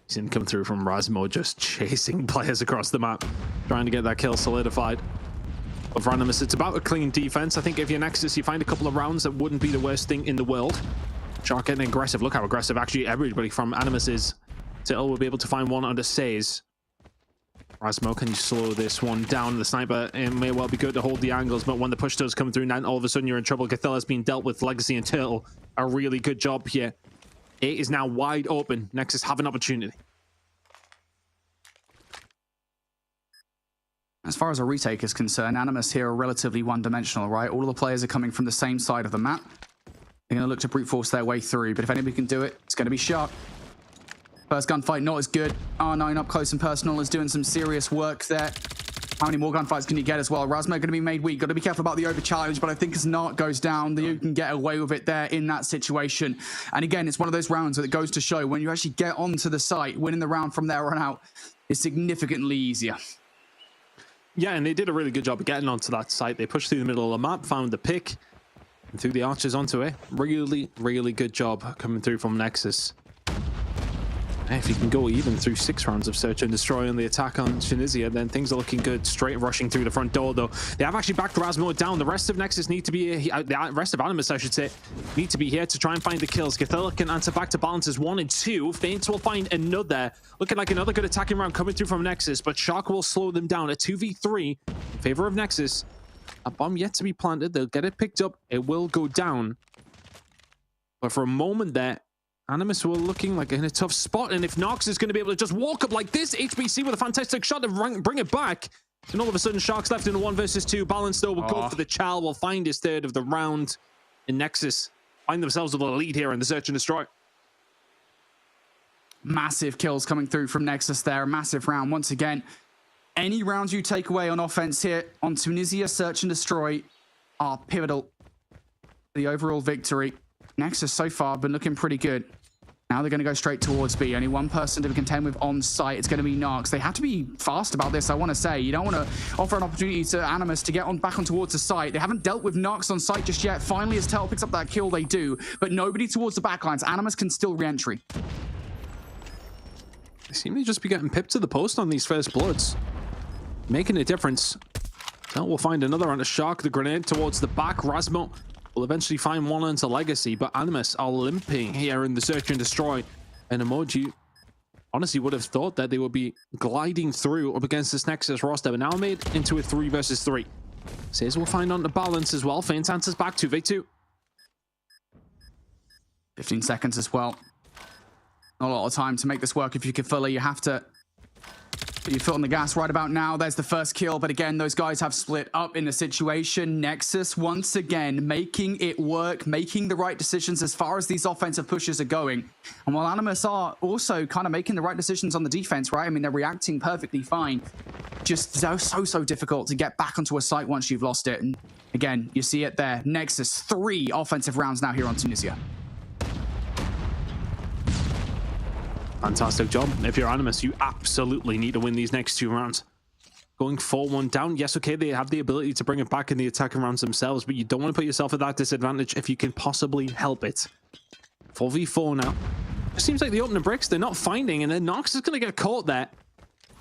Seen come through from Rasmo, just chasing players across the map, trying to get that kill solidified. But for Animus, it's about a clean defense. I think if you're Nexus, you find a couple of rounds, that wouldn't be the worst thing in the world. Shark getting aggressive. Look how aggressive actually everybody from Animus is. Till will be able to find one under Says. Rasmo, can you slow this one down? The sniper, it may well be good to hold the angles, but when the push does come through, then all of a sudden you're in trouble. Gathilla's being dealt with. Legacy and Turtle, a really good job here. It is now wide open. Nexus have an opportunity. As far as a retake is concerned, Animus here are relatively one-dimensional, right? All of the players are coming from the same side of the map. They're going to look to brute force their way through, but if anybody can do it, it's going to be Shark. First gunfight, not as good. R9 up close and personal is doing some serious work there. How many more gunfights can you get as well? Rasmo going to be made weak. Got to be careful about the over challenge, but I think as Nart goes down, you can get away with it there in that situation. And again, it's one of those rounds that it goes to show when you actually get onto the site, winning the round from there on out is significantly easier. Yeah, and they did a really good job of getting onto that site. They pushed through the middle of the map, found the pick, and threw the archers onto it. Really, really good job coming through from Nexus. If you can go even through 6 rounds of search and destroy on the attack on Tunisia, then things are looking good. Straight rushing through the front door, though. They have actually backed Rasmo down. The rest of Nexus need to be here. The rest of Animus, I should say, need to be here to try and find the kills. Gathilla can answer back to balances 1 and 2. Feints will find another. Looking like another good attacking round coming through from Nexus, but Shark will slow them down. A 2v3 in favor of Nexus. A bomb yet to be planted. They'll get it picked up. It will go down. But for a moment there, Animus were looking like in a tough spot. And if Nox is going to be able to just walk up like this, HBC with a fantastic shot to bring it back. And all of a sudden, Shark's left in a 1 versus 2. Balance though will go for the Chal, will find his third of the round. And Nexus find themselves with a lead here in the search and destroy. Massive kills coming through from Nexus there. A massive round once again. Any rounds you take away on offense here on Tunisia search and destroy are pivotal to the overall victory. Nexus so far been looking pretty good. Now they're going to go straight towards B. Only one person to contend with on site. It's going to be Narcs. They have to be fast about this, I want to say. You don't want to offer an opportunity to Animus to get on back on towards the site. They haven't dealt with Narcs on site just yet. Finally, as Tel picks up that kill, they do. But nobody towards the backlines. Animus can still re-entry. They seem to just be getting pipped to the post on these first bloods. Making a difference. Tel will find another on a Shark. The grenade towards the back. Rasmo will eventually find one into Legacy, but Animus are limping here in the search and destroy. And Emoji honestly would have thought that they would be gliding through up against this Nexus roster, but now made into a 3 versus 3. Says we'll find on the balance as well. Feint answers back 2v2. 15 seconds as well. Not a lot of time to make this work. If you can fully, you have to put your foot on the gas right about now. There's the first kill, but again, those guys have split up in the situation. Nexus, once again, making it work, making the right decisions as far as these offensive pushes are going. And while Animus are also kind of making the right decisions on the defense, right? I mean, they're reacting perfectly fine. Just so difficult to get back onto a site once you've lost it. And again, you see it there. Nexus, 3 offensive rounds now here on Tunisia. Fantastic job. If you're Animus, you absolutely need to win these next 2 rounds. Going 4-1 down, yes, okay, they have the ability to bring it back in the attacking rounds themselves, but you don't want to put yourself at that disadvantage if you can possibly help it. 4v4 now. It seems like the opening bricks, they're not finding, and then Nox is going to get caught there.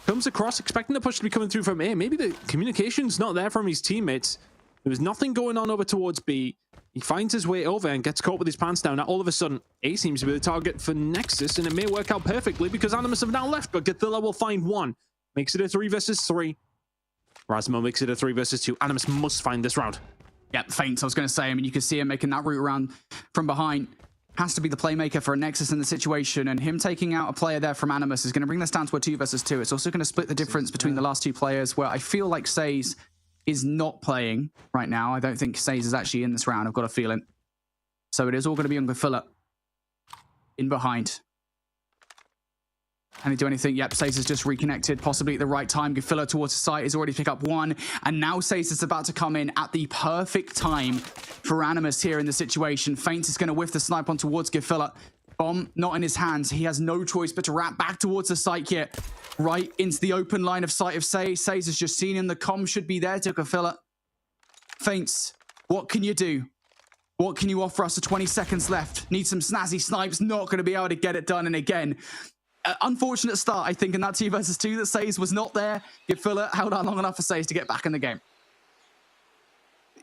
Comes across, expecting the push to be coming through from A. Maybe the communication's not there from his teammates. There was nothing going on over towards B. He finds his way over and gets caught with his pants down. Now, all of a sudden, A seems to be the target for Nexus, and it may work out perfectly because Animus have now left, but Gathilla will find one. Makes it a 3 versus 3. Rasmo makes it a 3 versus 2. Animus must find this round. Yep, Feint, I was going to say. I mean, you can see him making that route around from behind. Has to be the playmaker for a Nexus in the situation, and him taking out a player there from Animus is going to bring this down to a 2 versus 2. It's also going to split the difference between the last 2 players, where I feel like Says is not playing right now. I don't think Says is actually in this round. I've got a feeling. So it is all going to be on Gathilla in behind. Can he do anything? Yep, Says is just reconnected, possibly at the right time. Gathilla towards the site is already picked up 1. And now Says is about to come in at the perfect time for Animus here in the situation. Feint is going to whiff the snipe on towards Gathilla. Bomb not in his hands. He has no choice but to wrap back towards the site here. Right into the open line of sight of Says. Says has just seen him. The comm should be there to Gathilla. Feints, what can you do? What can you offer us? 20 seconds left. Need some snazzy snipes. Not going to be able to get it done. And again, unfortunate start, I think, in that 2 versus 2 that Says was not there. Gathilla held on long enough for Says to get back in the game.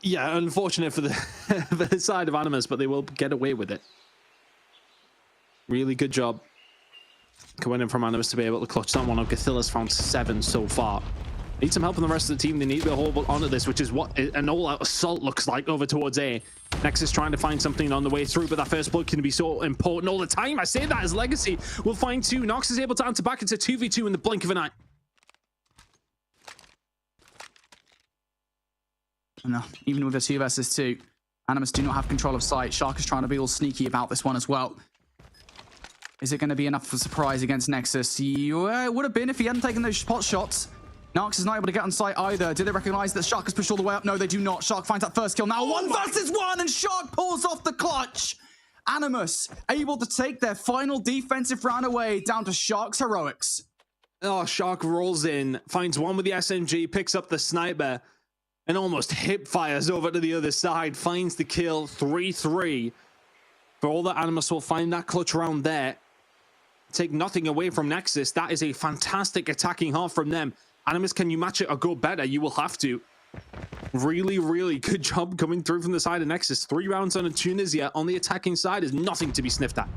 Yeah, unfortunate for the, for the side of Animus, but they will get away with it. Really good job coming in from Animus to be able to clutch that one up. Gathilla's found 7 so far. Need some help from the rest of the team. They need to hold onto this, which is what an all-out assault looks like over towards A. Nexus trying to find something on the way through, but that first blood can be so important all the time. I say that as Legacy will find 2. Nox is able to answer back into 2v2 in the blink of an eye. No, even with a 2 versus 2, Animus do not have control of sight. Shark is trying to be all sneaky about this one as well. Is it going to be enough for surprise against Nexus? It would have been if he hadn't taken those pot shots. Narcs is not able to get on site either. Do they recognize that Shark has pushed all the way up? No, they do not. Shark finds that first kill. Now 1 versus 1, and Shark pulls off the clutch. Animus able to take their final defensive round away down to Shark's heroics. Oh, Shark rolls in, finds one with the SMG, picks up the sniper, and almost hip fires over to the other side. Finds the kill. 3-3. For all that, Animus will find that clutch round there. Take nothing away from Nexus. That is a fantastic attacking half from them. Animus, can you match it or go better? You will have to. Really, really good job coming through from the side of Nexus. 3 rounds on a Tunisia on the attacking side is nothing to be sniffed at.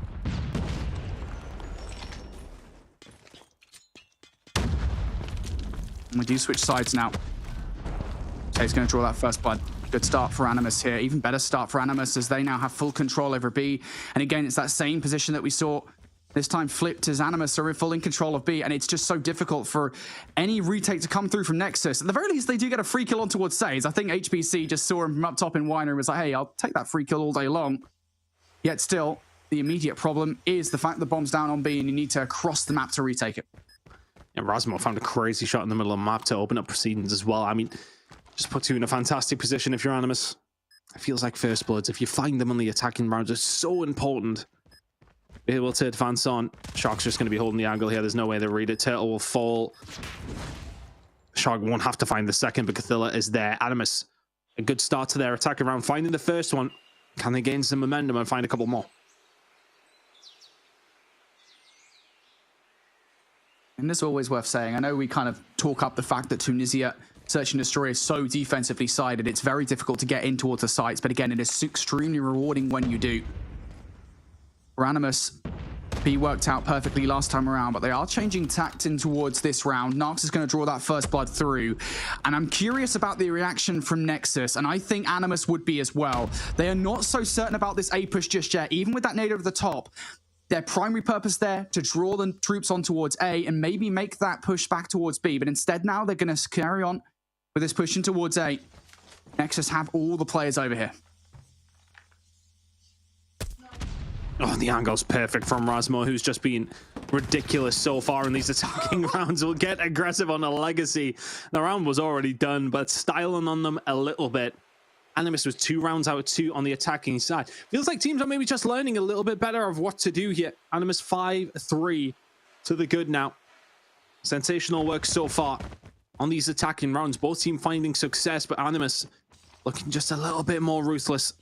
And we do switch sides now. Tate's going to draw that first blood. Good start for Animus here. Even better start for Animus as they now have full control over B. And again, it's that same position that we saw this time flipped as Animus are full in control of B, and it's just so difficult for any retake to come through from Nexus. At the very least, they do get a free kill on towards Saze. I think HBC just saw him from up top in Winer and was like, hey, I'll take that free kill all day long. Yet still, the immediate problem is the fact the bomb's down on B and you need to cross the map to retake it. And Rasmo found a crazy shot in the middle of the map to open up proceedings as well. I mean, just puts you in a fantastic position if you're Animus. It feels like first bloods. If you find them on the attacking rounds, it's so important. Able to advance on. Shark's just going to be holding the angle here. There's no way they read it. Turtle will fall. Shark won't have to find the second, but Cathilla is there. Animus, a good start to their attacking round. Finding the first one. Can they gain some momentum and find a couple more? And this is always worth saying. I know we kind of talk up the fact that Tunisia Search and Destroy is so defensively sided. It's very difficult to get in towards the sites, but again, it is extremely rewarding when you do. For Animus, B worked out perfectly last time around, but they are changing tact in towards this round. Narx is going to draw that first blood through, and I'm curious about the reaction from Nexus, and I think Animus would be as well. They are not so certain about this A push just yet, even with that nade over the top. Their primary purpose there to draw the troops on towards A and maybe make that push back towards B, but instead now they're going to carry on with this pushing towards A. Nexus have all the players over here. Oh, the angle's perfect from Rasmo, who's just been ridiculous so far in these attacking rounds. Will get aggressive on a Legacy. The round was already done, but styling on them a little bit. Animus was 2 rounds out of 2 on the attacking side. Feels like teams are maybe just learning a little bit better of what to do here. Animus 5-3 to the good now. Sensational work so far on these attacking rounds. Both teams finding success, but Animus looking just a little bit more ruthless.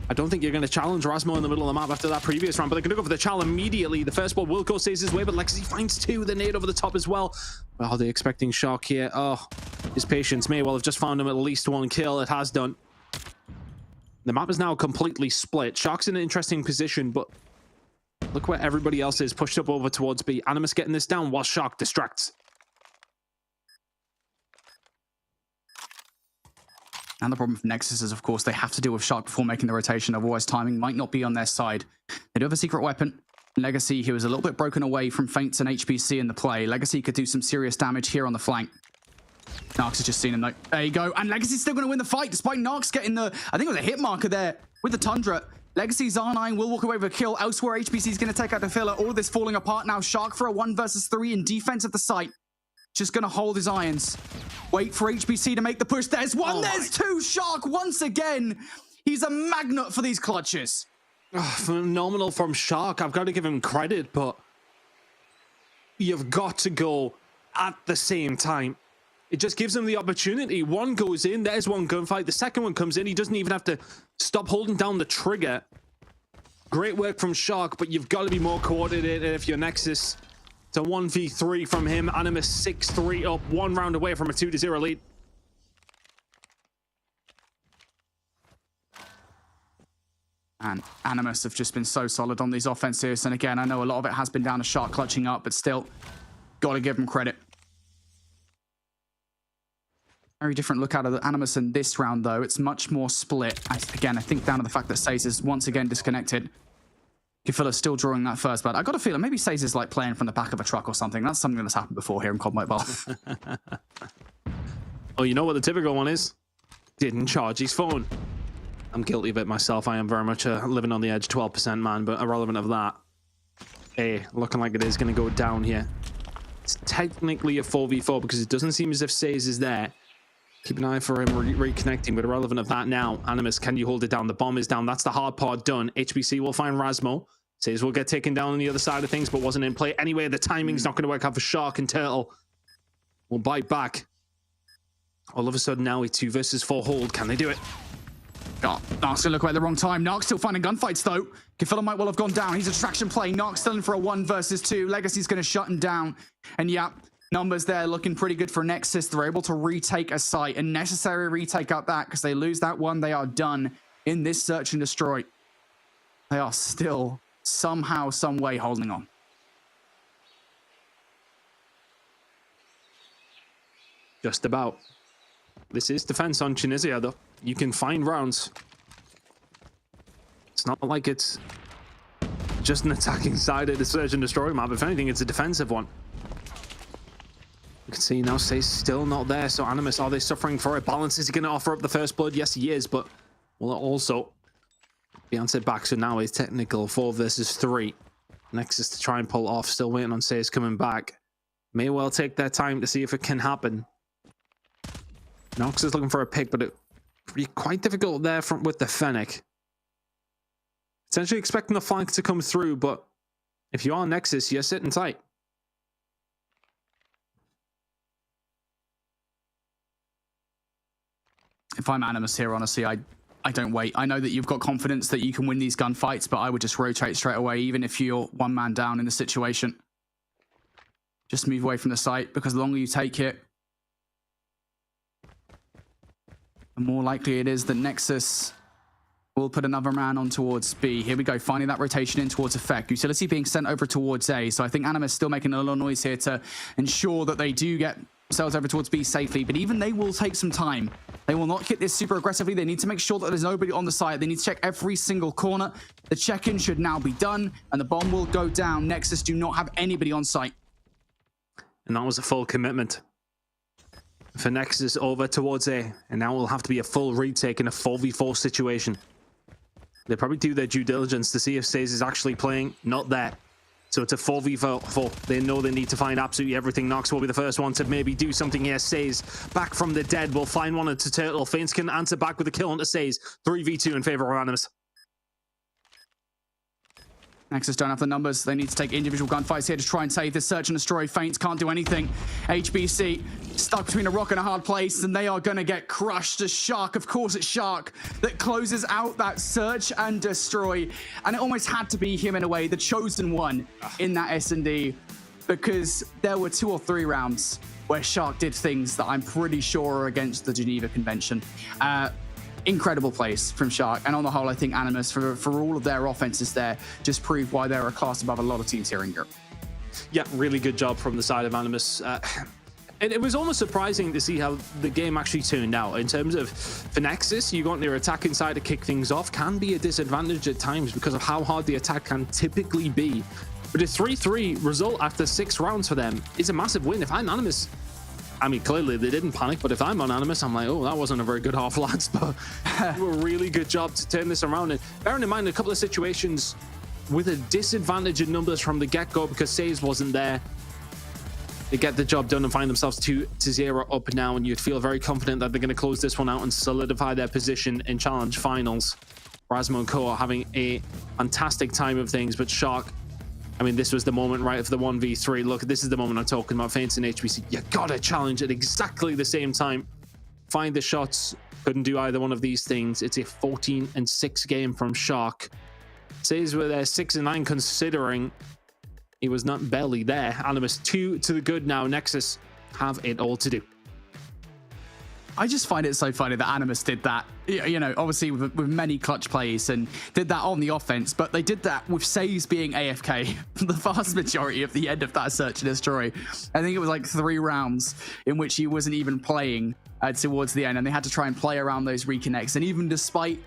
I don't think you're going to challenge Rasmo in the middle of the map after that previous round, but they're going to go for the challenge immediately. The first ball will go Says his way, but Legacy finds 2. The nade over the top as well. Well, are they expecting Shark here? Oh, his patience may well have just found him at least 1 kill. It has done. The map is now completely split. Shark's in an interesting position, but look where everybody else is, pushed up over towards B. Animus getting this down while Shark distracts. And the problem with Nexus is, of course, they have to deal with Shark before making the rotation, otherwise timing might not be on their side. They do have a secret weapon. Legacy, who is a little bit broken away from Feints and HBC in the play. Legacy could do some serious damage here on the flank. Narx has just seen him though. There you go. And Legacy's still going to win the fight, despite Narx getting the, I think it was a hit marker there with the Tundra. Legacy's R9 will walk away with a kill. Elsewhere, HBC's going to take out the filler. All of this falling apart now. Shark for a 1 versus 3 in defense of the site. Just going to hold his irons. Wait for HBC to make the push. There's 1, there's 2. Shark once again. He's a magnet for these clutches. Oh, phenomenal from Shark. I've got to give him credit, but you've got to go at the same time. It just gives him the opportunity. 1 goes in, there's 1 gunfight. The second one comes in, he doesn't even have to stop holding down the trigger. Great work from Shark, but you've got to be more coordinated if you're Nexus. It's a 1v3 from him. Animus 6-3 up, 1 round away from a 2-0 lead. And Animus have just been so solid on these offensives. And again, I know a lot of it has been down to Shark clutching up, but still, got to give them credit. Very different look out of the Animus in this round, though. It's much more split. Again, I think down to the fact that Saze is once again disconnected. Kifilla's still drawing that first blood. I got a feeling maybe Saze is like playing from the back of a truck or something. That's something that's happened before here in COD Mobile. Oh, you know what the typical one is? Didn't charge his phone. I'm guilty of it myself. I am very much a living on the edge 12% man, but irrelevant of that. Hey, looking like it is going to go down here. It's technically a 4v4 because it doesn't seem as if Saze is there. Keep an eye for him reconnecting, but irrelevant of that now. Animus, can you hold it down? The bomb is down. That's the hard part done. HBC will find Rasmo. Says we'll get taken down on the other side of things, but wasn't in play. Anyway, the timing's not going to work out for Shark and Turtle. We'll bite back. All of a sudden now, a 2 versus 4 hold. Can they do it? Oh, Narc's gonna look away at the wrong time. Narc's still finding gunfights though. Kifilla might well have gone down. He's a distraction play. Narc's still in for a 1 versus 2. Legacy's gonna shut him down. And yeah, numbers there looking pretty good for Nexus. They're able to retake a site. A necessary retake up that because they lose that one. They are done in this search and destroy. They are still somehow, some way holding on. Just about. This is defense on Tunisia, though. You can find rounds. It's not like it's just an attacking side of the search and destroy map. If anything, it's a defensive one. You can see now Say's still not there. So Animus, are they suffering for it? Balance, is he going to offer up the first blood? Yes, he is, but will it also be answered back? So now it's technical 4 versus 3. Nexus to try and pull off. Still waiting on Say's coming back. May well take their time to see if it can happen. Nox is looking for a pick, but it be quite difficult there with the Fennec. Essentially expecting the flank to come through, but if you are Nexus, you're sitting tight. If I'm Animus here, honestly, I don't wait. I know that you've got confidence that you can win these gunfights, but I would just rotate straight away, even if you're one man down in the situation. Just move away from the site, because the longer you take it, the more likely it is that Nexus will put another man on towards B. Here we go, finding that rotation in towards Effect. Utility being sent over towards A. So I think Animus still making a little noise here to ensure that they do get themselves over towards B safely. But even they will take some time. They will not hit this super aggressively. They need to make sure that there's nobody on the site. They need to check every single corner. The check-in should now be done, and the bomb will go down. Nexus do not have anybody on site. And that was a full commitment for Nexus over towards A. And now it will have to be a full retake in a 4v4 situation. They probably do their due diligence to see if Saze is actually playing. Not there. So it's a 4v4. They know they need to find absolutely everything. Nox will be the first one to maybe do something here. Saze back from the dead will find one into Turtle. Faints can answer back with a kill onto Saze. 3v2 in favor of Animus. Nexus don't have the numbers. They need to take individual gunfights here to try and save this search and destroy. Faints can't do anything. HBC stuck between a rock and a hard place, and they are going to get crushed. As Shark, of course it's Shark, that closes out that search and destroy. And it almost had to be him in a way, the chosen one in that S&D, because there were 2 or 3 rounds where Shark did things that I'm pretty sure are against the Geneva Convention. Incredible plays from Shark, and on the whole, I think Animus, for all of their offenses there, just proved why they're a class above a lot of teams here in Europe. Yeah, really good job from the side of Animus. It was almost surprising to see how the game actually turned out. In terms of for Nexus, you got their attacking side to kick things off, can be a disadvantage at times because of how hard the attack can typically be. But a 3-3 result after 6 rounds for them is a massive win. If I'm Animus, I mean, clearly they didn't panic, but if I'm on Animus, I'm like, oh, that wasn't a very good half, lads, but do a really good job to turn this around. And bearing in mind a couple of situations with a disadvantage in numbers from the get-go because Saze wasn't there, they get the job done and find themselves 2-0 up now, and you'd feel very confident that they're going to close this one out and solidify their position in Challenge Finals. Rasmo and Co are having a fantastic time of things, but Shark, I mean, this was the moment, right, of the 1v3. Look, this is the moment I'm talking about. Faints and HBC, you gotta challenge at exactly the same time. Find the shots. Couldn't do either one of these things. It's a 14-6 game from Shark. Says we're there 6-9 considering he was not barely there. Animus 2 to the good now. Nexus have it all to do. I just find it so funny that Animus did that, you know, obviously with many clutch plays, and did that on the offense, but they did that with Saze being AFK for the vast majority of the end of that search and destroy. I think it was like 3 rounds in which he wasn't even playing towards the end, and they had to try and play around those reconnects. And even despite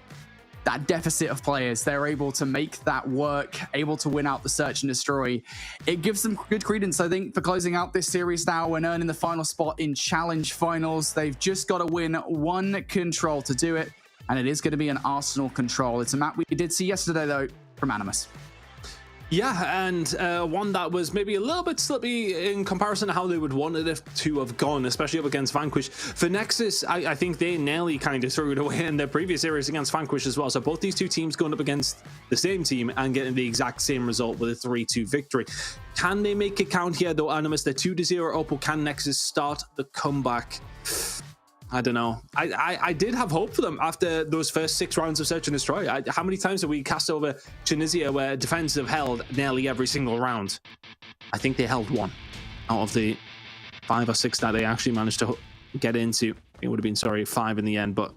that deficit of players, they're able to make that work, able to win out the search and destroy. It gives them good credence, I think, for closing out this series now and earning the final spot in Challenge Finals. They've just got to win 1 control to do it, and it is going to be an Arsenal control. It's a map we did see yesterday, though, from Animus. Yeah, and one that was maybe a little bit slippy in comparison to how they would want it to have gone, especially up against Vanquish. For Nexus, I think they nearly kind of threw it away in their previous series against Vanquish as well. So both these two teams going up against the same team and getting the exact same result with a 3-2 victory. Can they make it count here, though, Animus? They're 2-0 up, or can Nexus start the comeback? I don't know. I did have hope for them after those first 6 rounds of Search and Destroy. How many times have we cast over Tunisia where defense have held nearly every single round? I think they held 1 out of the 5 or 6 that they actually managed to get into. It would have been, 5 in the end, but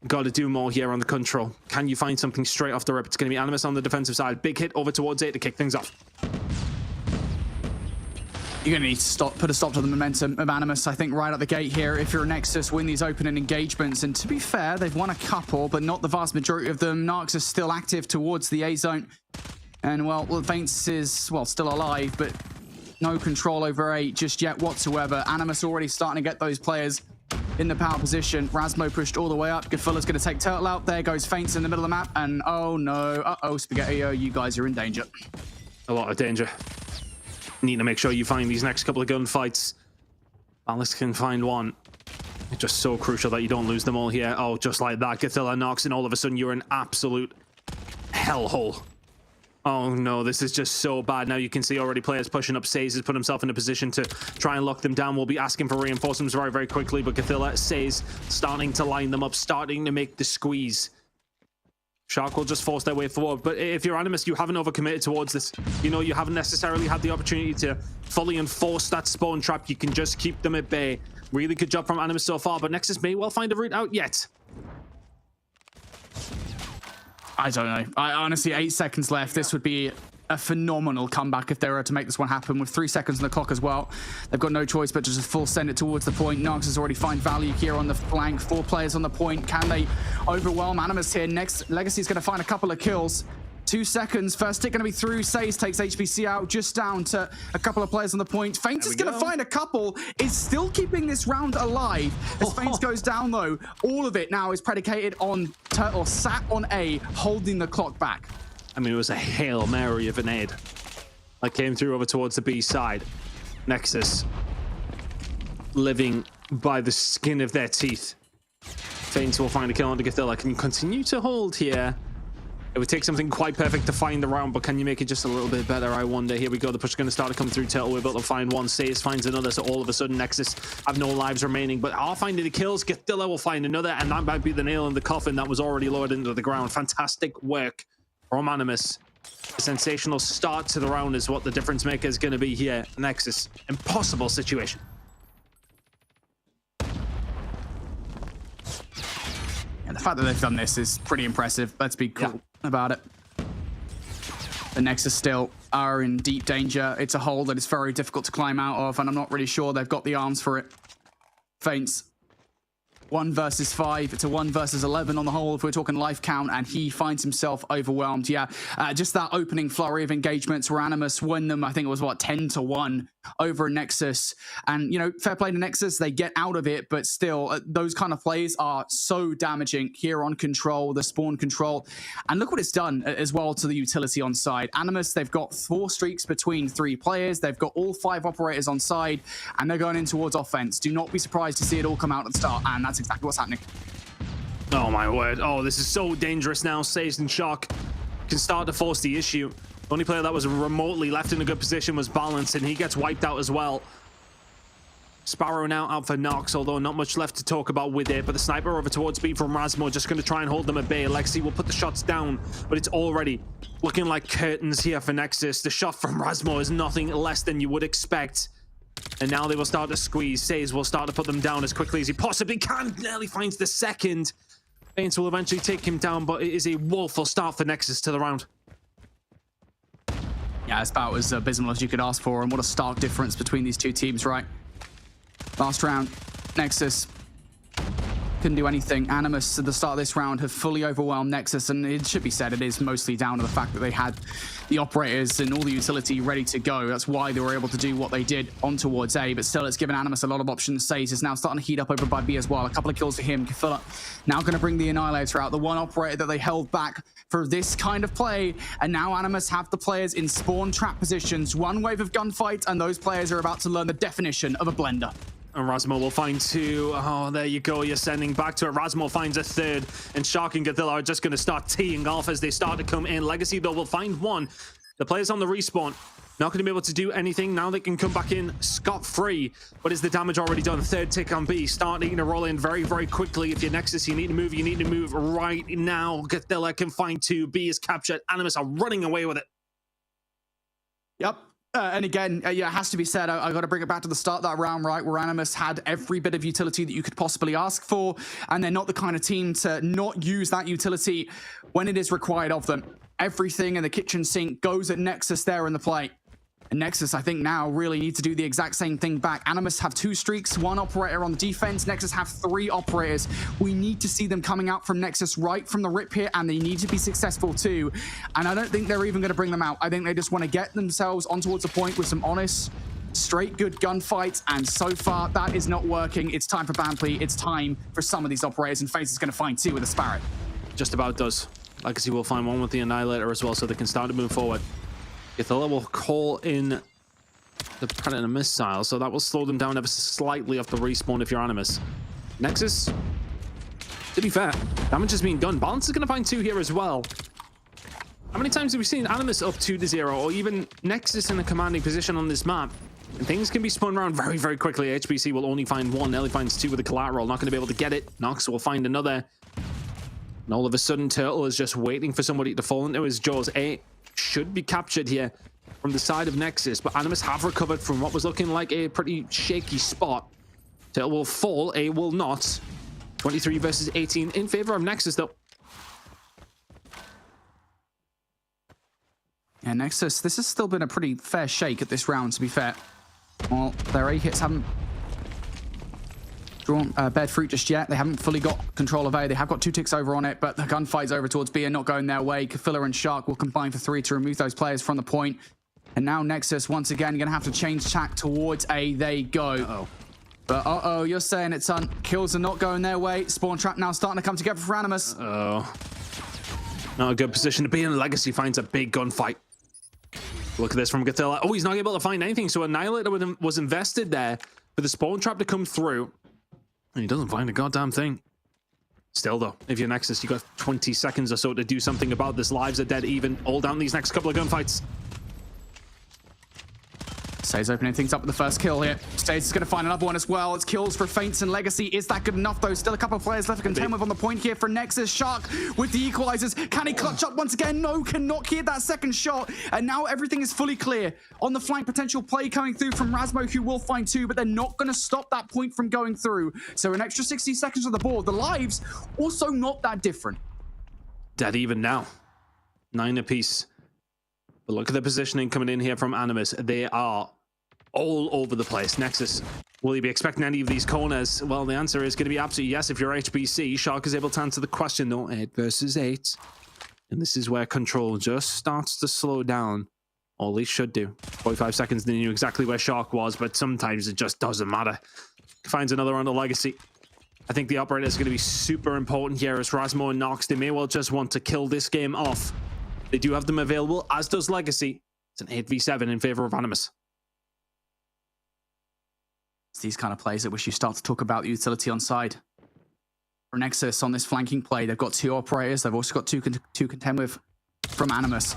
got to do more here on the control. Can you find something straight off the rip? It's going to be Animus on the defensive side. Big hit over towards A to kick things off. You're going to need to put a stop to the momentum of Animus, I think, right at the gate here. If you're a Nexus, win these opening engagements. And to be fair, they've won a couple, but not the vast majority of them. Narcs is still active towards the A zone. And, well, Faints is, well, still alive, but no control over A just yet whatsoever. Animus already starting to get those players in the power position. Rasmo pushed all the way up. Gafilla's going to take Turtle out. There goes Faints in the middle of the map. And, oh, no. Uh-oh, Spaghetti-O, you guys are in danger. A lot of danger. Need to make sure you find these next couple of gunfights. Alex can find one. It's just so crucial that you don't lose them all here. Oh, just like that. Gothilla knocks, and all of a sudden you're an absolute hellhole. Oh no, this is just so bad. Now you can see already players pushing up. Says has put himself in a position to try and lock them down. We'll be asking for reinforcements very, very quickly, but Gothilla, Says starting to line them up, starting to make the squeeze. Shark will just force their way forward, but if you're Animus, you haven't overcommitted towards this. You know, you haven't necessarily had the opportunity to fully enforce that spawn trap. You can just keep them at bay. Really good job from Animus so far, but Nexus may well find a route out yet. I don't know. I honestly, 8 seconds left. This would be a phenomenal comeback if they were to make this one happen with 3 seconds on the clock as well. They've got no choice but to just full send it towards the point. Narcs has already found value here on the flank. 4 players on the point. Can they overwhelm Animus here? Next, Legacy's going to find a couple of kills. 2 seconds. First hit going to be through. Says takes HBC out, just down to a couple of players on the point. Faints is going to find a couple. Is still keeping this round alive. As Faints goes down, though, all of it now is predicated on Turtle sat on A, holding the clock back. I mean, it was a Hail Mary of a nade that came through over towards the B side. Nexus living by the skin of their teeth. Faints will find a kill on Gothilla. Can you continue to hold here? It would take something quite perfect to find the round, but can you make it just a little bit better? I wonder. Here we go. The push is going to start to come through. Turtle will be able to find one. Says finds another. So all of a sudden, Nexus have no lives remaining, but are finding the kills. Gothilla will find another, and that might be the nail in the coffin that was already lowered into the ground. Fantastic work from Animus. A sensational start to the round is what the difference maker is going to be here. Nexus, impossible situation. And the fact that they've done this is pretty impressive. Let's be cool about it. The Nexus still are in deep danger. It's a hole that is very difficult to climb out of, and I'm not really sure they've got the arms for it. Faints. 1 versus 5. It's a 1 versus 11 on the whole if we're talking life count, and he finds himself overwhelmed. Just that opening flurry of engagements where Animus won them. I think it was, what, 10-1 over Nexus. And, you know, fair play to Nexus. They get out of it, but still, those kind of plays are so damaging here on control, the spawn control. And look what it's done as well to the utility on side. Animus, they've got 4 streaks between 3 players. They've got all 5 operators on side, and they're going in towards offense. Do not be surprised to see it all come out at the start, and that's exactly what's happening. Oh my word. Oh, this is so dangerous now. Saves and Shock can start to force the issue. The only player that was remotely left in a good position was Balance, and he gets wiped out as well. Sparrow now out for Nox, although not much left to talk about with it, but the sniper over towards B from Rasmo just going to try and hold them at bay. Lexi will put the shots down, but it's already looking like curtains here for Nexus. The shot from Rasmo is nothing less than you would expect. And now they will start to squeeze. Says will start to put them down as quickly as he possibly can. Nearly finds the second. Faints will eventually take him down, but it is a woeful start for Nexus to the round. Yeah, it's about as abysmal as you could ask for, and what a stark difference between these two teams, right? Last round, Nexus couldn't do anything. Animus at the start of this round have fully overwhelmed Nexus, and it should be said it is mostly down to the fact that they had the operators and all the utility ready to go. That's why they were able to do what they did on towards A, but still it's given Animus a lot of options. Says is now starting to heat up over by B as well. A couple of kills for him. Kafilla now going to bring the Annihilator out, the one operator that they held back for this kind of play, and now Animus have the players in spawn trap positions. One wave of gunfight, and those players are about to learn the definition of a blender. And Rasmo will find 2. Oh, there you go. You're sending back to it. Rasmo finds a 3rd. And Shark and Gothilla are just going to start teeing off as they start to come in. Legacy, though, will find 1. The players on the respawn not going to be able to do anything. Now they can come back in scot-free. But is the damage already done? 3rd tick on B. Starting to roll in very, very quickly. If you're Nexus, you need to move. You need to move right now. Gothilla can find 2. B is captured. Animus are running away with it. Yep. And again, yeah, it has to be said, I got to bring it back to the start of that round, right, where Animus had every bit of utility that you could possibly ask for, and they're not the kind of team to not use that utility when it is required of them. Everything in the kitchen sink goes at Nexus there in the play. And Nexus, I think now really need to do the exact same thing back. Animus have 2 streaks, 1 operator on the defense. Nexus have 3 operators. We need to see them coming out from Nexus right from the rip here, and they need to be successful too. And I don't think they're even going to bring them out. I think they just want to get themselves on towards the point with some honest, straight good gunfights, and so far that is not working. It's time for Banpley. It's time for some of these operators, and FaZe is going to find 2 with a Sparrow. Just about does. Legacy will find 1 with the Annihilator as well, so they can start to move forward. Ithella will call in the Predator missile, so that will slow them down ever slightly off the respawn if you're Animus. Nexus, to be fair, damage has been done. Balance is going to find 2 here as well. How many times have we seen Animus up 2-0, or even Nexus in a commanding position on this map? And things can be spun around very, very quickly. HBC will only find 1. Nelly finds 2 with a collateral. Not going to be able to get it. Nox will find another. And all of a sudden, Turtle is just waiting for somebody to fall into his jaws. A should be captured here from the side of Nexus, but Animus have recovered from what was looking like a pretty shaky spot. Turtle will fall. A will not. 23 versus 18 in favor of Nexus, though. Yeah, Nexus, this has still been a pretty fair shake at this round, to be fair. Well, their A hits haven't drawn bared fruit just yet. They haven't fully got control of A. They have got 2 ticks over on it, but the gunfight's over towards B and not going their way. Kafilla and Shark will combine for 3 to remove those players from the point. And now Nexus, once again, going to have to change tack towards A. They go. Uh-oh. But you're saying it, son. Kills are not going their way. Spawn trap now starting to come together for Animus. Oh. Not a good position to be in. Legacy finds a big gunfight. Look at this from Gatilla. Oh, he's not able to find anything. So Annihilator was invested there for the spawn trap to come through. And he doesn't find a goddamn thing. Still, though, if you're Nexus, you got 20 seconds or so to do something about this. Lives are dead even. All down these next couple of gunfights. Stays opening things up with the first kill here. Stays is going to find another one as well. It's kills for Feints and Legacy. Is that good enough, though? Still a couple of players left to contend with on the point here for Nexus. Shark with the equalizers. Can he clutch up once again? No, cannot hear that second shot. And now everything is fully clear. On the flank, potential play coming through from Rasmo, who will find 2, but they're not going to stop that point from going through. So an extra 60 seconds on the board. The lives also not that different. Dead even now. 9 apiece. But look at the positioning coming in here from Animus. They are all over the place. Nexus, will he be expecting any of these corners? Well, the answer is going to be absolutely yes if you're HBC. Shark is able to answer the question, though. 8 versus 8. And this is where control just starts to slow down. Or at least should do. 45 seconds, they knew exactly where Shark was, but sometimes it just doesn't matter. Finds another on the Legacy. I think the operator is going to be super important here as Rasmo and Nox. They may well just want to kill this game off. They do have them available, as does Legacy. It's an 8v7 in favor of Animus. It's these kind of plays at which you start to talk about the utility on side. For Nexus on this flanking play, they've got 2 operators. They've also got 2 to contend with from Animus.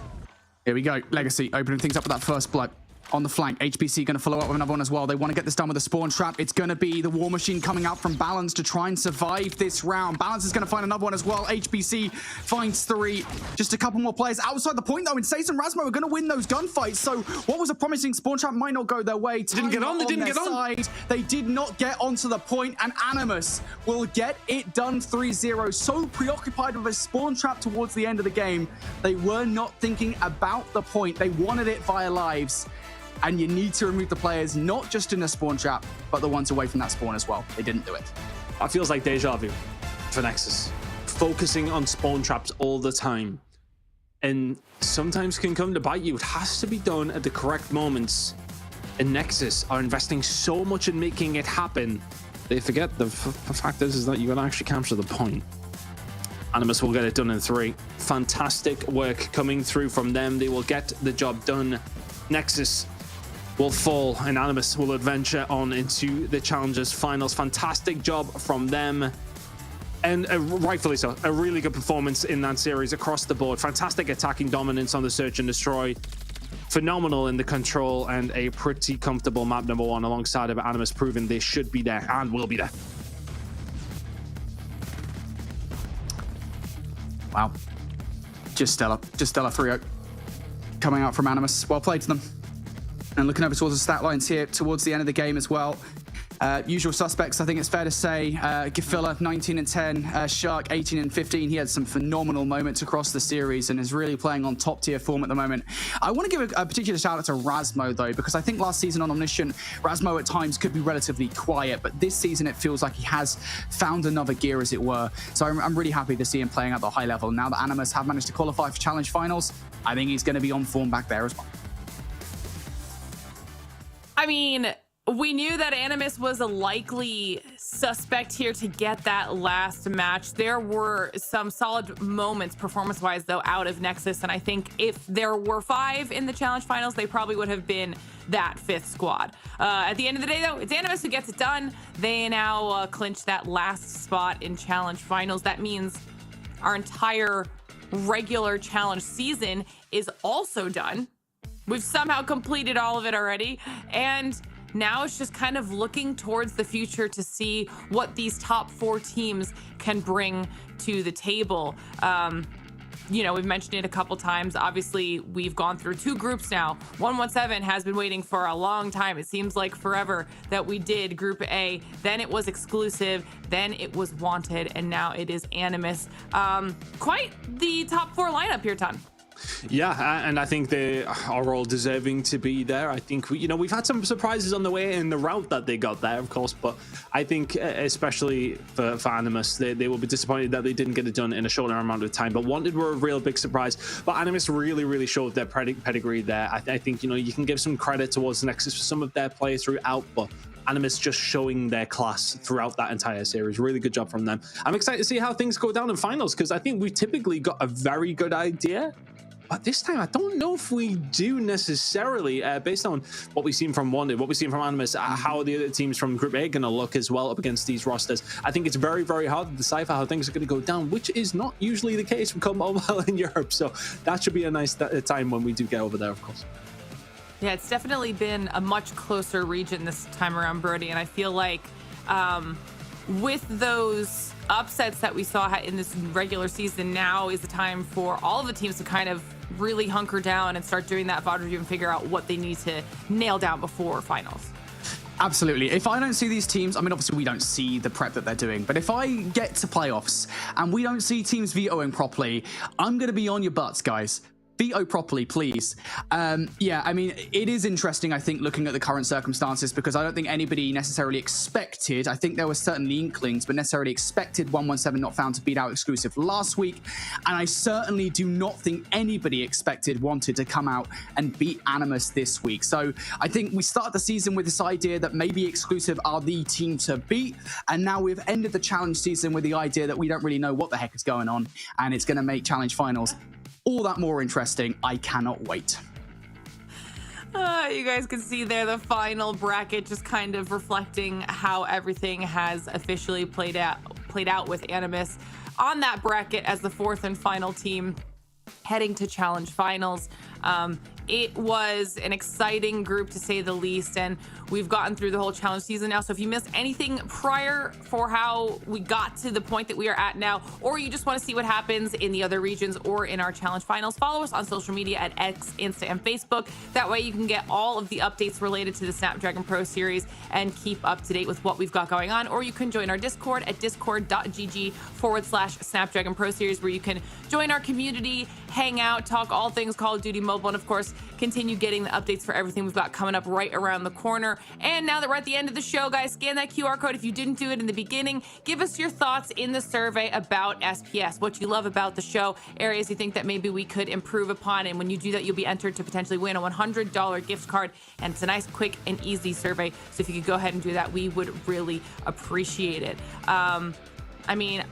Here we go. Legacy opening things up with that first blood. On the flank, HBC going to follow up with another one as well. They want to get this done with a spawn trap. It's going to be the War Machine coming out from Balance to try and survive this round. Balance is going to find another one as well. HBC finds 3. Just a couple more players outside the point, though. And Sace and Rasmo are going to win those gunfights. So what was a promising spawn trap might not go their way. Didn't get on. They didn't get on. They did not get onto the point, and Animus will get it done 3-0. So preoccupied with a spawn trap towards the end of the game, they were not thinking about the point. They wanted it via lives. And you need to remove the players, not just in the spawn trap, but the ones away from that spawn as well. They didn't do it. That feels like deja vu for Nexus. Focusing on spawn traps all the time. And sometimes can come to bite you. It has to be done at the correct moments. And Nexus are investing so much in making it happen. They forget the fact is that you got to actually capture the point. Animus will get it done in 3. Fantastic work coming through from them. They will get the job done. Nexus will fall and Animus will adventure on into the Challengers finals. Fantastic job from them, and rightfully so. A really good performance in that series across the board. Fantastic attacking dominance on the search and destroy. Phenomenal in the control, and a pretty comfortable map number 1 alongside of Animus, proving they should be there and will be there. Wow. Just stellar 3-0 coming out from Animus. Well played to them. And looking over towards the stat lines here towards the end of the game as well. Usual suspects, I think it's fair to say. Gefilla, 19 and 10. Shark, 18 and 15. He had some phenomenal moments across the series and is really playing on top tier form at the moment. I want to give a particular shout out to Razmo though, because I think last season on Omniscient, Razmo at times could be relatively quiet, but this season it feels like he has found another gear, as it were. So I'm really happy to see him playing at the high level. Now that Animus have managed to qualify for Challenge Finals, I think he's going to be on form back there as well. I mean, we knew that Animus was a likely suspect here to get that last match. There were some solid moments performance-wise, though, out of Nexus. And I think if there were 5 in the Challenge Finals, they probably would have been that 5th squad. At the end of the day, though, it's Animus who gets it done. They now clinch that last spot in Challenge Finals. That means our entire regular Challenge season is also done. We've somehow completed all of it already. And now it's just kind of looking towards the future to see what these top 4 teams can bring to the table. You know, we've mentioned it a couple times. Obviously, we've gone through 2 groups now. 117 has been waiting for a long time. It seems like forever that we did Group A. Then it was exclusive. Then it was wanted. And now it is Animus. Quite the top 4 lineup here, Ton. Yeah, and I think they are all deserving to be there. I think we've had some surprises on the way in the route that they got there, of course, but I think especially for Animus, they will be disappointed that they didn't get it done in a shorter amount of time. But Wanted were a real big surprise. But Animus really showed their pedigree there. I think you can give some credit towards Nexus for some of their play throughout, but Animus just showing their class throughout that entire series. Really good job from them. I'm excited to see how things go down in finals, because I think we've typically got a very good idea. But this time, I don't know if we do necessarily, based on what we've seen from Wanted, what we've seen from Animus, how the other teams from Group A are going to look as well up against these rosters. I think it's very hard to decipher how things are going to go down, which is not usually the case with Mobile in Europe. So that should be a nice time when we do get over there, of course. Yeah, it's definitely been a much closer region this time around, Brody. And I feel like with those upsets that we saw in this regular season, now is the time for all of the teams to kind of really hunker down and start doing that VOD review and figure out what they need to nail down before finals. Absolutely. If I don't see these teams, I mean, obviously we don't see the prep that they're doing, but if I get to playoffs and we don't see teams vetoing properly, I'm going to be on your butts, guys. Veto properly, please. Yeah, I mean, it is interesting, I think, looking at the current circumstances, because I don't think anybody necessarily expected, I think there were certainly inklings, but necessarily expected 117 Not Found to beat out exclusive last week. And I certainly do not think anybody expected Wanted to come out and beat Animus this week. So I think we started the season with this idea that maybe exclusive are the team to beat. And now we've ended the challenge season with the idea that we don't really know what the heck is going on. And it's going to make challenge finals all that more interesting. I cannot wait. You guys can see there the final bracket, just kind of reflecting how everything has officially played out with Animus on that bracket as the 4th and final team heading to challenge finals. It was an exciting group, to say the least, and we've gotten through the whole challenge season now. So if you missed anything prior for how we got to the point that we are at now, or you just want to see what happens in the other regions or in our challenge finals, follow us on social media at X, Insta, and Facebook. That way you can get all of the updates related to the Snapdragon Pro Series and keep up to date with what we've got going on. Or you can join our Discord at discord.gg/Snapdragon Pro Series, where you can join our community, hang out, talk all things Call of Duty Mobile, and of course continue getting the updates for everything we've got coming up right around the corner. And now that we're at the end of the show, guys, scan that QR code if you didn't do it in the beginning. Give us your thoughts in the survey about SPS, what you love about the show, areas you think that maybe we could improve upon. And when you do that, you'll be entered to potentially win a $100 gift card. And it's a nice, quick, and easy survey. So if you could go ahead and do that, we would really appreciate it. I mean,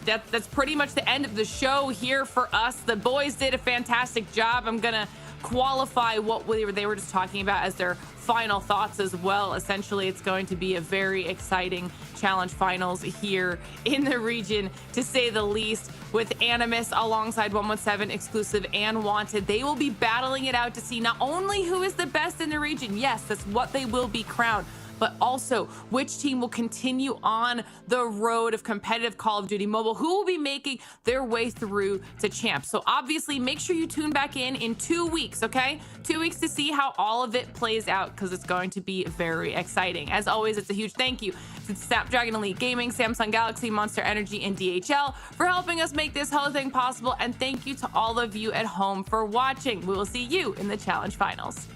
that's pretty much the end of the show here for us. The boys did a fantastic job. I'm gonna qualify what they were just talking about as their final thoughts as well. Essentially, it's going to be a very exciting challenge finals here in the region, to say the least, with Animus alongside 117 exclusive and Wanted. They will be battling it out to see not only who is the best in the region, yes, that's what they will be crowned, but also which team will continue on the road of competitive Call of Duty Mobile, who will be making their way through to champs. So obviously make sure you tune back in 2 weeks, okay? 2 weeks to see how all of it plays out, because it's going to be very exciting. As always, it's a huge thank you to Snapdragon Elite Gaming, Samsung Galaxy, Monster Energy, and DHL for helping us make this whole thing possible. And thank you to all of you at home for watching. We will see you in the challenge finals.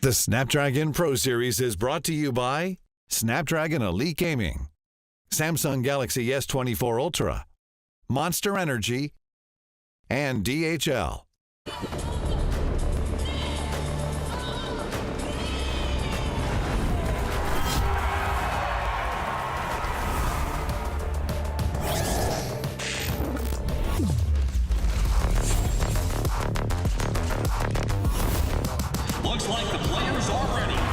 The Snapdragon Pro Series is brought to you by Snapdragon Elite Gaming, Samsung Galaxy S24 Ultra, Monster Energy, and DHL. Looks like the players are ready.